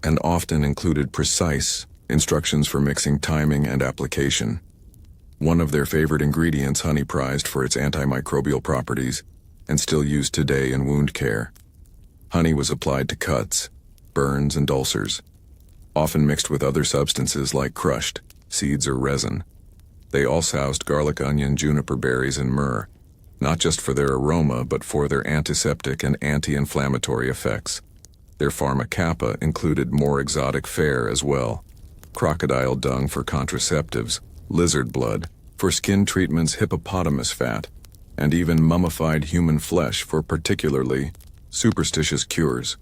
and often included precise instructions for mixing, timing, and application. One of their favorite ingredients, honey, prized for its antimicrobial properties and still used today in wound care. Honey was applied to cuts, burns, and ulcers, often mixed with other substances like crushed seeds or resin. They also housed garlic, onion, juniper berries, and myrrh, not just for their aroma but for their antiseptic and anti-inflammatory effects. Their pharmacapa included more exotic fare as well: crocodile dung for contraceptives, lizard blood for skin treatments, hippopotamus fat, and even mummified human flesh for particularly superstitious cures.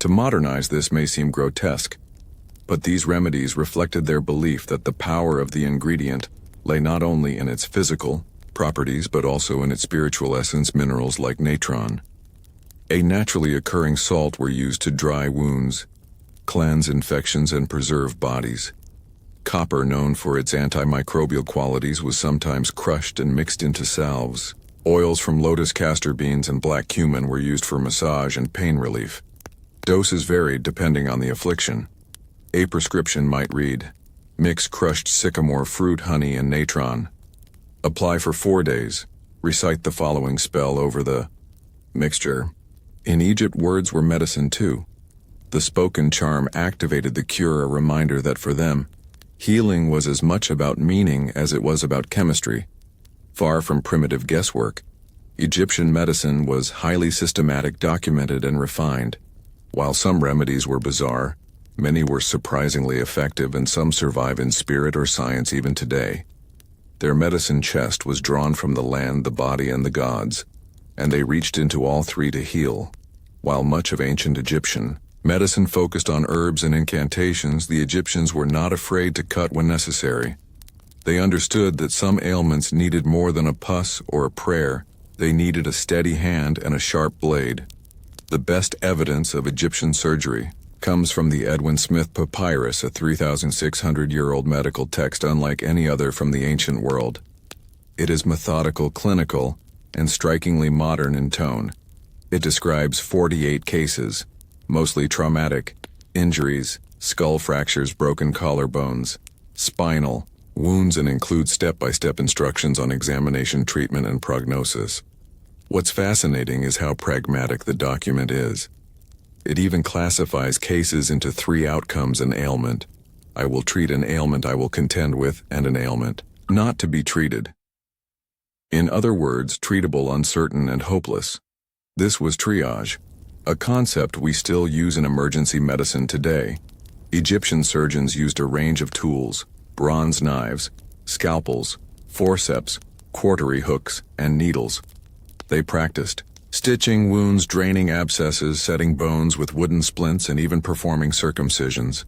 To modernize this may seem grotesque, but these remedies reflected their belief that the power of the ingredient lay not only in its physical properties but also in its spiritual essence. Minerals like natron, a naturally occurring salt, were used to dry wounds, cleanse infections, and preserve bodies. Copper, known for its antimicrobial qualities, was sometimes crushed and mixed into salves. Oils from lotus, castor beans, and black cumin were used for massage and pain relief. Doses varied depending on the affliction. A prescription might read, mix crushed sycamore fruit, honey, and natron. Apply for 4 days. Recite the following spell over the mixture. In Egypt, words were medicine too. The spoken charm activated the cure, a reminder that for them, healing was as much about meaning as it was about chemistry. Far from primitive guesswork, Egyptian medicine was highly systematic, documented, and refined. While some remedies were bizarre, many were surprisingly effective, and some survive in spirit or science even today. Their medicine chest was drawn from the land, the body, and the gods, and they reached into all three to heal. While much of ancient Egyptian medicine focused on herbs and incantations, the Egyptians were not afraid to cut when necessary. They understood that some ailments needed more than a pus or a prayer. They needed a steady hand and a sharp blade. The best evidence of Egyptian surgery comes from the Edwin Smith Papyrus, a 3,600-year-old medical text unlike any other from the ancient world. It is methodical, clinical, and strikingly modern in tone. It describes 48 cases, mostly traumatic, injuries, skull fractures, broken collarbones, spinal, wounds, and includes step-by-step instructions on examination, treatment, and prognosis. What's fascinating is how pragmatic the document is. It even classifies cases into 3 outcomes: an ailment, I will treat; an ailment I will contend with; and an ailment not to be treated. In other words, treatable, uncertain, and hopeless. This was triage, a concept we still use in emergency medicine today. Egyptian surgeons used a range of tools: bronze knives, scalpels, forceps, cautery hooks, and needles. They practiced stitching wounds, draining abscesses, setting bones with wooden splints, and even performing circumcisions.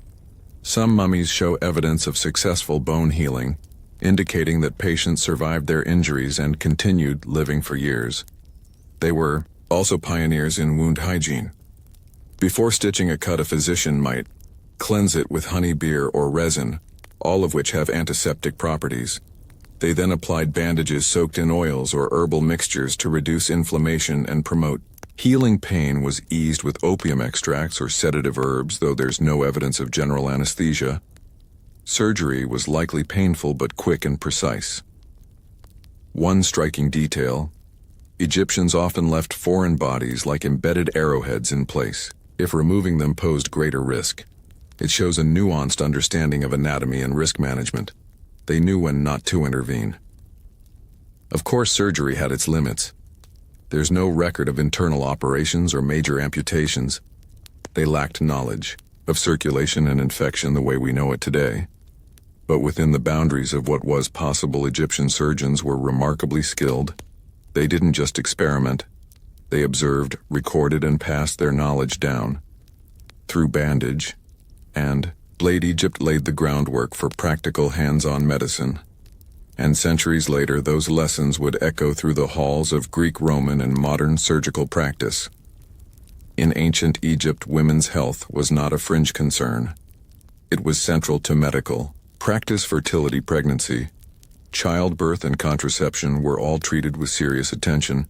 Some mummies show evidence of successful bone healing, indicating that patients survived their injuries and continued living for years. They were also pioneers in wound hygiene. Before stitching a cut, a physician might cleanse it with honey, beer, or resin, all of which have antiseptic properties. They then applied bandages soaked in oils or herbal mixtures to reduce inflammation and promote healing. Pain was eased with opium extracts or sedative herbs, though there's no evidence of general anesthesia. Surgery was likely painful but quick and precise. One striking detail: Egyptians often left foreign bodies like embedded arrowheads in place, if removing them posed greater risk. It shows a nuanced understanding of anatomy and risk management. They knew when not to intervene. Of course, surgery had its limits. There's no record of internal operations or major amputations. They lacked knowledge of circulation and infection the way we know it today. But within the boundaries of what was possible, Egyptian surgeons were remarkably skilled. They didn't just experiment. They observed, recorded, and passed their knowledge down. Through bandage and blade, Egypt laid the groundwork for practical hands-on medicine. And centuries later, those lessons would echo through the halls of Greek, Roman, and modern surgical practice. In ancient Egypt, women's health was not a fringe concern. It was central to medical practice. Fertility, pregnancy, childbirth, and contraception were all treated with serious attention,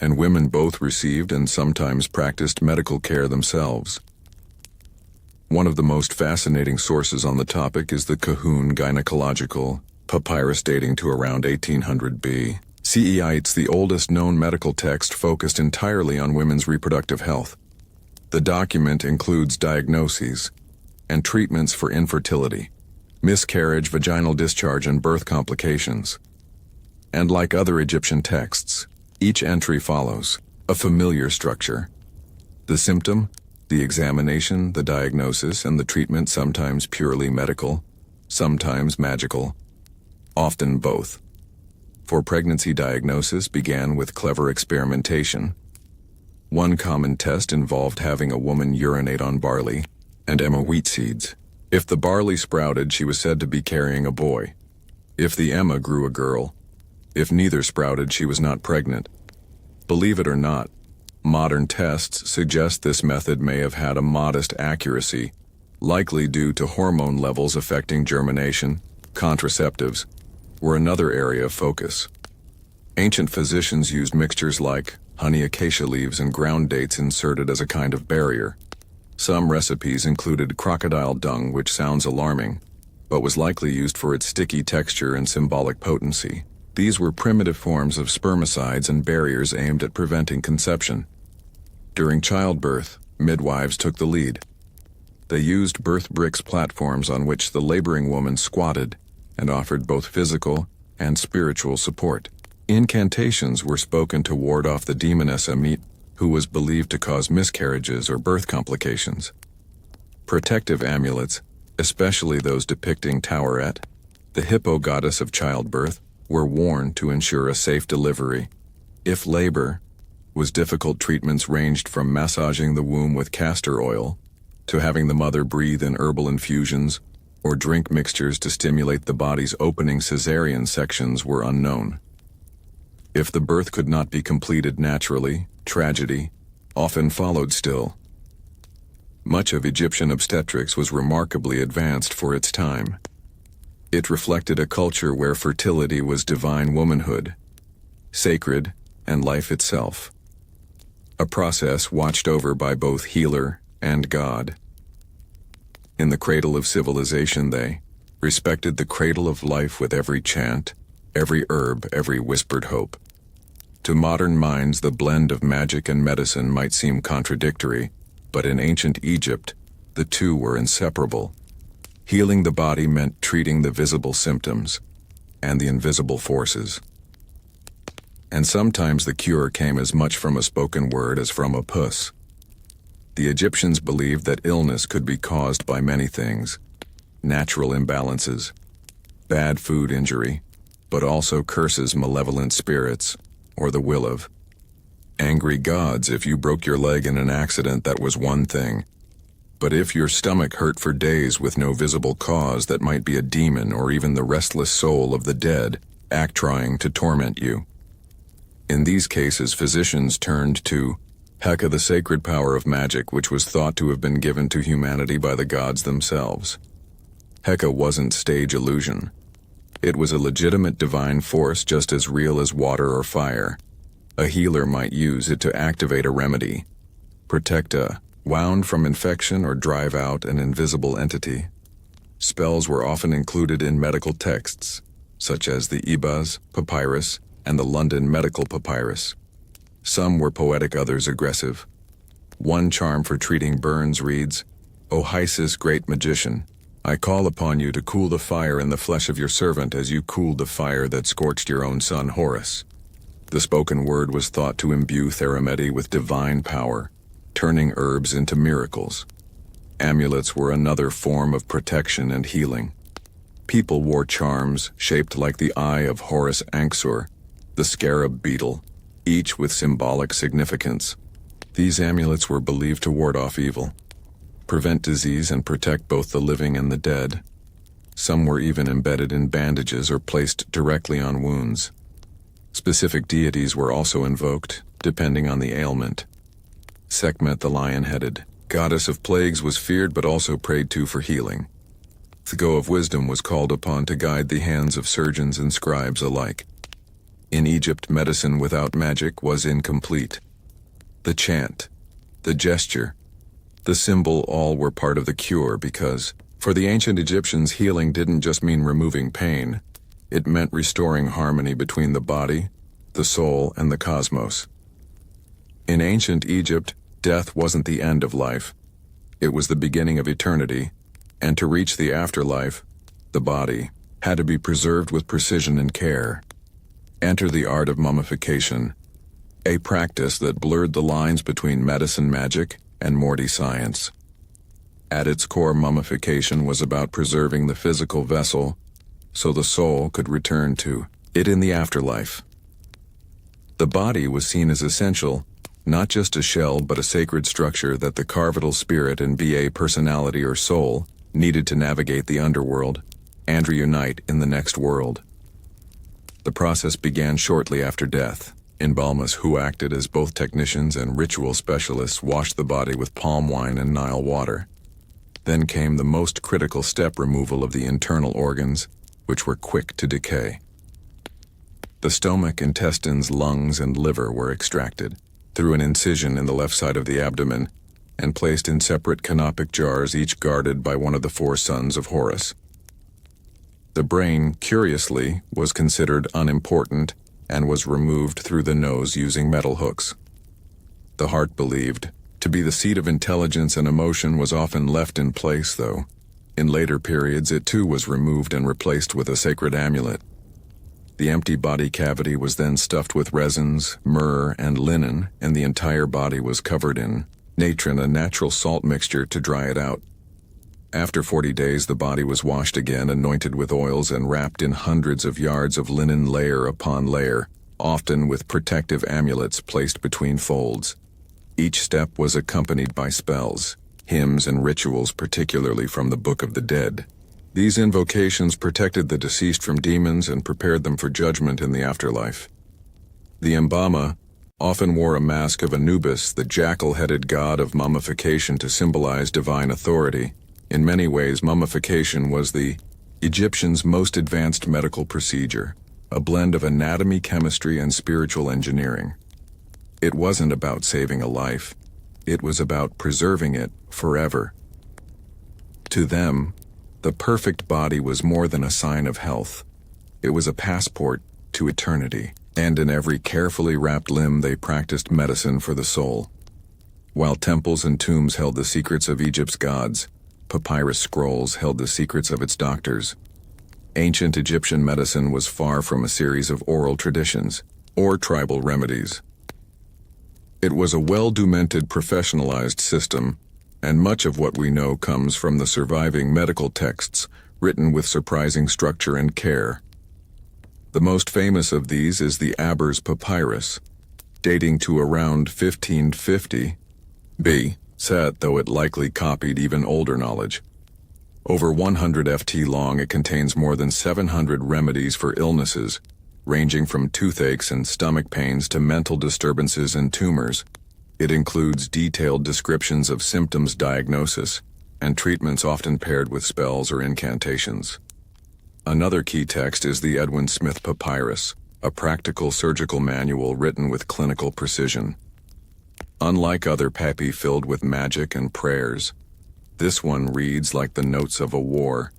and women both received and sometimes practiced medical care themselves. One of the most fascinating sources on the topic is the Kahun Gynecological Papyrus, dating to around 1800 BCE. It's the oldest known medical text focused entirely on women's reproductive health. The document includes diagnoses and treatments for infertility, miscarriage, vaginal discharge, and birth complications. And like other Egyptian texts, each entry follows a familiar structure: the symptom, the examination, the diagnosis, and the treatment, sometimes purely medical, sometimes magical, often both. For pregnancy, diagnosis began with clever experimentation. One common test involved having a woman urinate on barley and emma wheat seeds. If the barley sprouted, she was said to be carrying a boy. If the emma grew, a girl. If neither sprouted, she was not pregnant. Believe it or not, modern tests suggest this method may have had a modest accuracy, likely due to hormone levels affecting germination. Contraceptives were another area of focus. Ancient physicians used mixtures like honey, acacia leaves, and ground dates inserted as a kind of barrier. Some recipes included crocodile dung, which sounds alarming, but was likely used for its sticky texture and symbolic potency. These were primitive forms of spermicides and barriers aimed at preventing conception. During childbirth, midwives took the lead. They used birth bricks, platforms on which the laboring woman squatted, and offered both physical and spiritual support. Incantations were spoken to ward off the demoness Amit, who was believed to cause miscarriages or birth complications. Protective amulets, especially those depicting Taweret, the hippo goddess of childbirth, were worn to ensure a safe delivery. If labor was difficult, treatments ranged from massaging the womb with castor oil to having the mother breathe in herbal infusions or drink mixtures to stimulate the body's opening. Cesarean sections were unknown. If the birth could not be completed naturally, tragedy often followed still. Much of Egyptian obstetrics was remarkably advanced for its time. It reflected a culture where fertility was divine womanhood, sacred, and life itself. A process watched over by both healer and God. In the cradle of civilization they respected the cradle of life with every chant, every herb, every whispered hope. To modern minds, the blend of magic and medicine might seem contradictory, but in ancient Egypt, the two were inseparable. Healing the body meant treating the visible symptoms and the invisible forces. And sometimes the cure came as much from a spoken word as from a puss. The Egyptians believed that illness could be caused by many things: natural imbalances, bad food injury, but also curses, malevolent spirits, or the will of angry gods. If you broke your leg in an accident, that was one thing. But if your stomach hurt for days with no visible cause, that might be a demon or even the restless soul of the dead trying to torment you. In these cases, physicians turned to Heka, the sacred power of magic, which was thought to have been given to humanity by the gods themselves. Heka wasn't stage illusion. It was a legitimate divine force just as real as water or fire. A healer might use it to activate a remedy, protect a wound from infection, or drive out an invisible entity. Spells were often included in medical texts, such as the Ibaz Papyrus and the London Medical Papyrus. Some were poetic, others aggressive. One charm for treating burns reads, "O Isis, great magician, I call upon you to cool the fire in the flesh of your servant as you cooled the fire that scorched your own son Horus." The spoken word was thought to imbue Therameti with divine power, turning herbs into miracles. Amulets were another form of protection and healing. People wore charms shaped like the eye of Horus Anxur, the scarab beetle, each with symbolic significance. These amulets were believed to ward off evil, prevent disease, and protect both the living and the dead. Some were even embedded in bandages or placed directly on wounds. Specific deities were also invoked, depending on the ailment. Sekhmet, the lion-headed goddess of plagues, was feared but also prayed to for healing. Thago of wisdom was called upon to guide the hands of surgeons and scribes alike. In Egypt, medicine without magic was incomplete. The chant, the gesture, the symbol, all were part of the cure, because, for the ancient Egyptians, healing didn't just mean removing pain. It meant restoring harmony between the body, the soul, and the cosmos. In ancient Egypt, death wasn't the end of life. It was the beginning of eternity, and to reach the afterlife, the body had to be preserved with precision and care. Enter the art of mummification, a practice that blurred the lines between medicine magic and Morty science. At its core, mummification was about preserving the physical vessel so the soul could return to it in the afterlife. The body was seen as essential, not just a shell but a sacred structure that the carvital spirit and BA personality or soul needed to navigate the underworld and reunite in the next world. The process began shortly after death. Embalmers, who acted as both technicians and ritual specialists, washed the body with palm wine and Nile water. Then came the most critical step: removal of the internal organs, which were quick to decay. The stomach, intestines, lungs, and liver were extracted through an incision in the left side of the abdomen and placed in separate canopic jars, each guarded by one of the 4 sons of Horus. The brain, curiously, was considered unimportant and was removed through the nose using metal hooks. The heart, believed to be the seat of intelligence and emotion, was often left in place, though. In later periods, it too was removed and replaced with a sacred amulet. The empty body cavity was then stuffed with resins, myrrh, and linen, and the entire body was covered in natron, a natural salt mixture, to dry it out. After 40 days, the body was washed again, anointed with oils, and wrapped in hundreds of yards of linen, layer upon layer, often with protective amulets placed between folds. Each step was accompanied by spells, hymns, and rituals, particularly from the Book of the Dead. These invocations protected the deceased from demons and prepared them for judgment in the afterlife. The embalmer often wore a mask of Anubis, the jackal-headed god of mummification, to symbolize divine authority. In many ways, mummification was the Egyptians' most advanced medical procedure, a blend of anatomy, chemistry, and spiritual engineering. It wasn't about saving a life. It was about preserving it forever. To them, the perfect body was more than a sign of health. It was a passport to eternity, and in every carefully wrapped limb they practiced medicine for the soul. While temples and tombs held the secrets of Egypt's gods, papyrus scrolls held the secrets of its doctors. Ancient Egyptian medicine was far from a series of oral traditions or tribal remedies. It was a well-documented, professionalized system, and much of what we know comes from the surviving medical texts written with surprising structure and care. The most famous of these is the Aber's Papyrus, dating to around 1550 B. Set, though it likely copied even older knowledge. Over 100 ft long, it contains more than 700 remedies for illnesses, ranging from toothaches and stomach pains to mental disturbances and tumors. It includes detailed descriptions of symptoms, diagnosis, and treatments, often paired with spells or incantations. Another key text is the Edwin Smith Papyrus, a practical surgical manual written with clinical precision. Unlike other papyri filled with magic and prayers, this one reads like the notes of a war.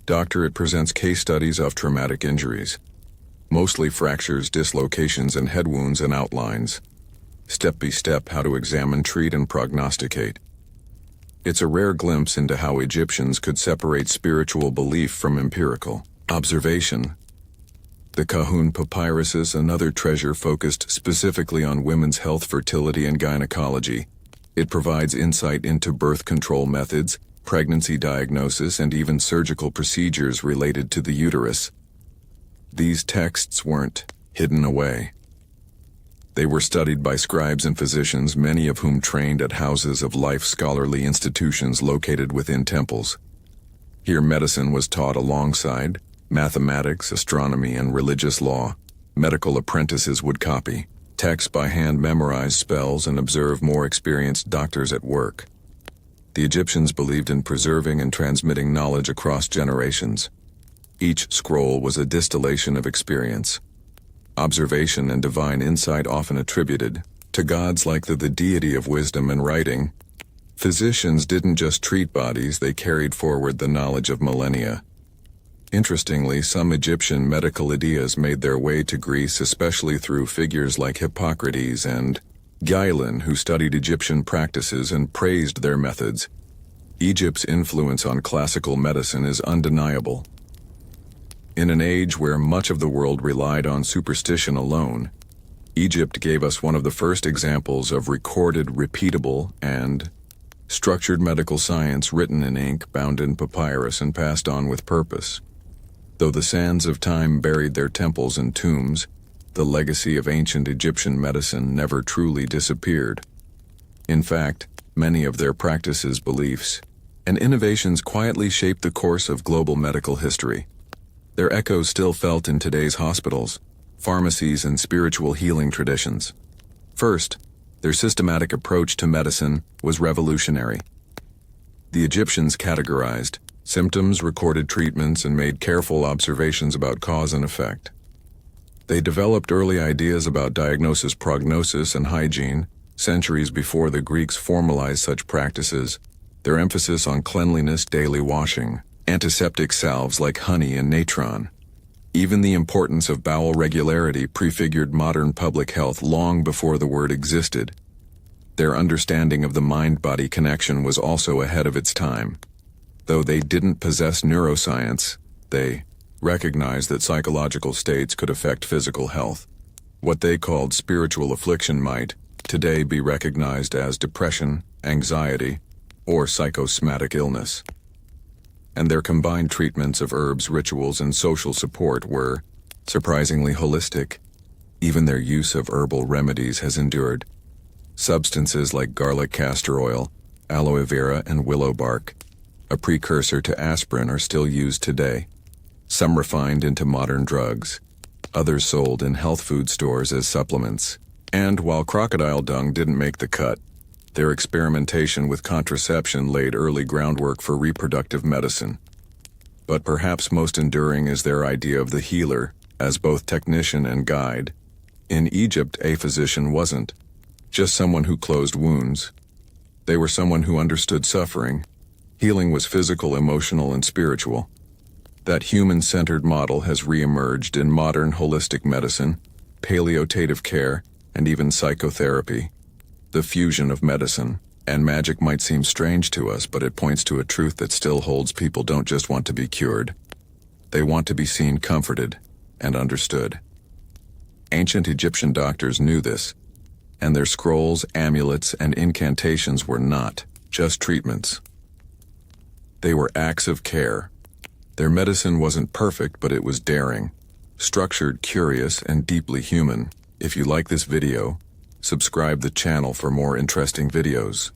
It presents case studies of traumatic injuries, mostly fractures, dislocations, and head wounds, and outlines, step by step, how to examine, treat, and prognosticate. It's a rare glimpse into how Egyptians could separate spiritual belief from empirical observation. The Kahun Papyrus is another treasure focused specifically on women's health, fertility, and gynecology. It provides insight into birth control methods, pregnancy diagnosis, and even surgical procedures related to the uterus. These texts weren't hidden away. They were studied by scribes and physicians, many of whom trained at houses of life, scholarly institutions located within temples. Here medicine was taught alongside mathematics, astronomy, and religious law. Medical apprentices would copy texts by hand, memorize spells, and observe more experienced doctors at work. The Egyptians believed in preserving and transmitting knowledge across generations. Each scroll was a distillation of experience, observation, and divine insight, often attributed to gods like the deity of wisdom and writing. Physicians didn't just treat bodies, they carried forward the knowledge of millennia. Interestingly, some Egyptian medical ideas made their way to Greece, especially through figures like Hippocrates and Galen, who studied Egyptian practices and praised their methods. Egypt's influence on classical medicine is undeniable. In an age where much of the world relied on superstition alone, Egypt gave us one of the first examples of recorded, repeatable, and structured medical science, written in ink, bound in papyrus, and passed on with purpose. Though the sands of time buried their temples and tombs, the legacy of ancient Egyptian medicine never truly disappeared. In fact, many of their practices, beliefs, and innovations quietly shaped the course of global medical history. Their echoes still felt in today's hospitals, pharmacies, and spiritual healing traditions. First, their systematic approach to medicine was revolutionary. The Egyptians categorized symptoms, recorded treatments, and made careful observations about cause and effect. They developed early ideas about diagnosis, prognosis, and hygiene, centuries before the Greeks formalized such practices. Their emphasis on cleanliness, daily washing, antiseptic salves like honey and natron. Even the importance of bowel regularity prefigured modern public health long before the word existed. Their understanding of the mind-body connection was also ahead of its time. Though they didn't possess neuroscience, they recognized that psychological states could affect physical health. What they called spiritual affliction might today be recognized as depression, anxiety, or psychosomatic illness. And their combined treatments of herbs, rituals, and social support were surprisingly holistic. Even their use of herbal remedies has endured. Substances like garlic, castor oil, aloe vera, and willow bark, a precursor to aspirin, are still used today. Some refined into modern drugs, others sold in health food stores as supplements. And while crocodile dung didn't make the cut, their experimentation with contraception laid early groundwork for reproductive medicine. But perhaps most enduring is their idea of the healer as both technician and guide. In Egypt, a physician wasn't just someone who closed wounds. They were someone who understood suffering. Healing was physical, emotional, and spiritual. That human-centered model has re-emerged in modern holistic medicine, palliative care, and even psychotherapy. The fusion of medicine and magic might seem strange to us, but it points to a truth that still holds. People don't just want to be cured. They want to be seen, comforted, and understood. Ancient Egyptian doctors knew this, and their scrolls, amulets, and incantations were not just treatments. They were acts of care. Their medicine wasn't perfect, but it was daring, structured, curious, and deeply human. If you like this video, subscribe the channel for more interesting videos.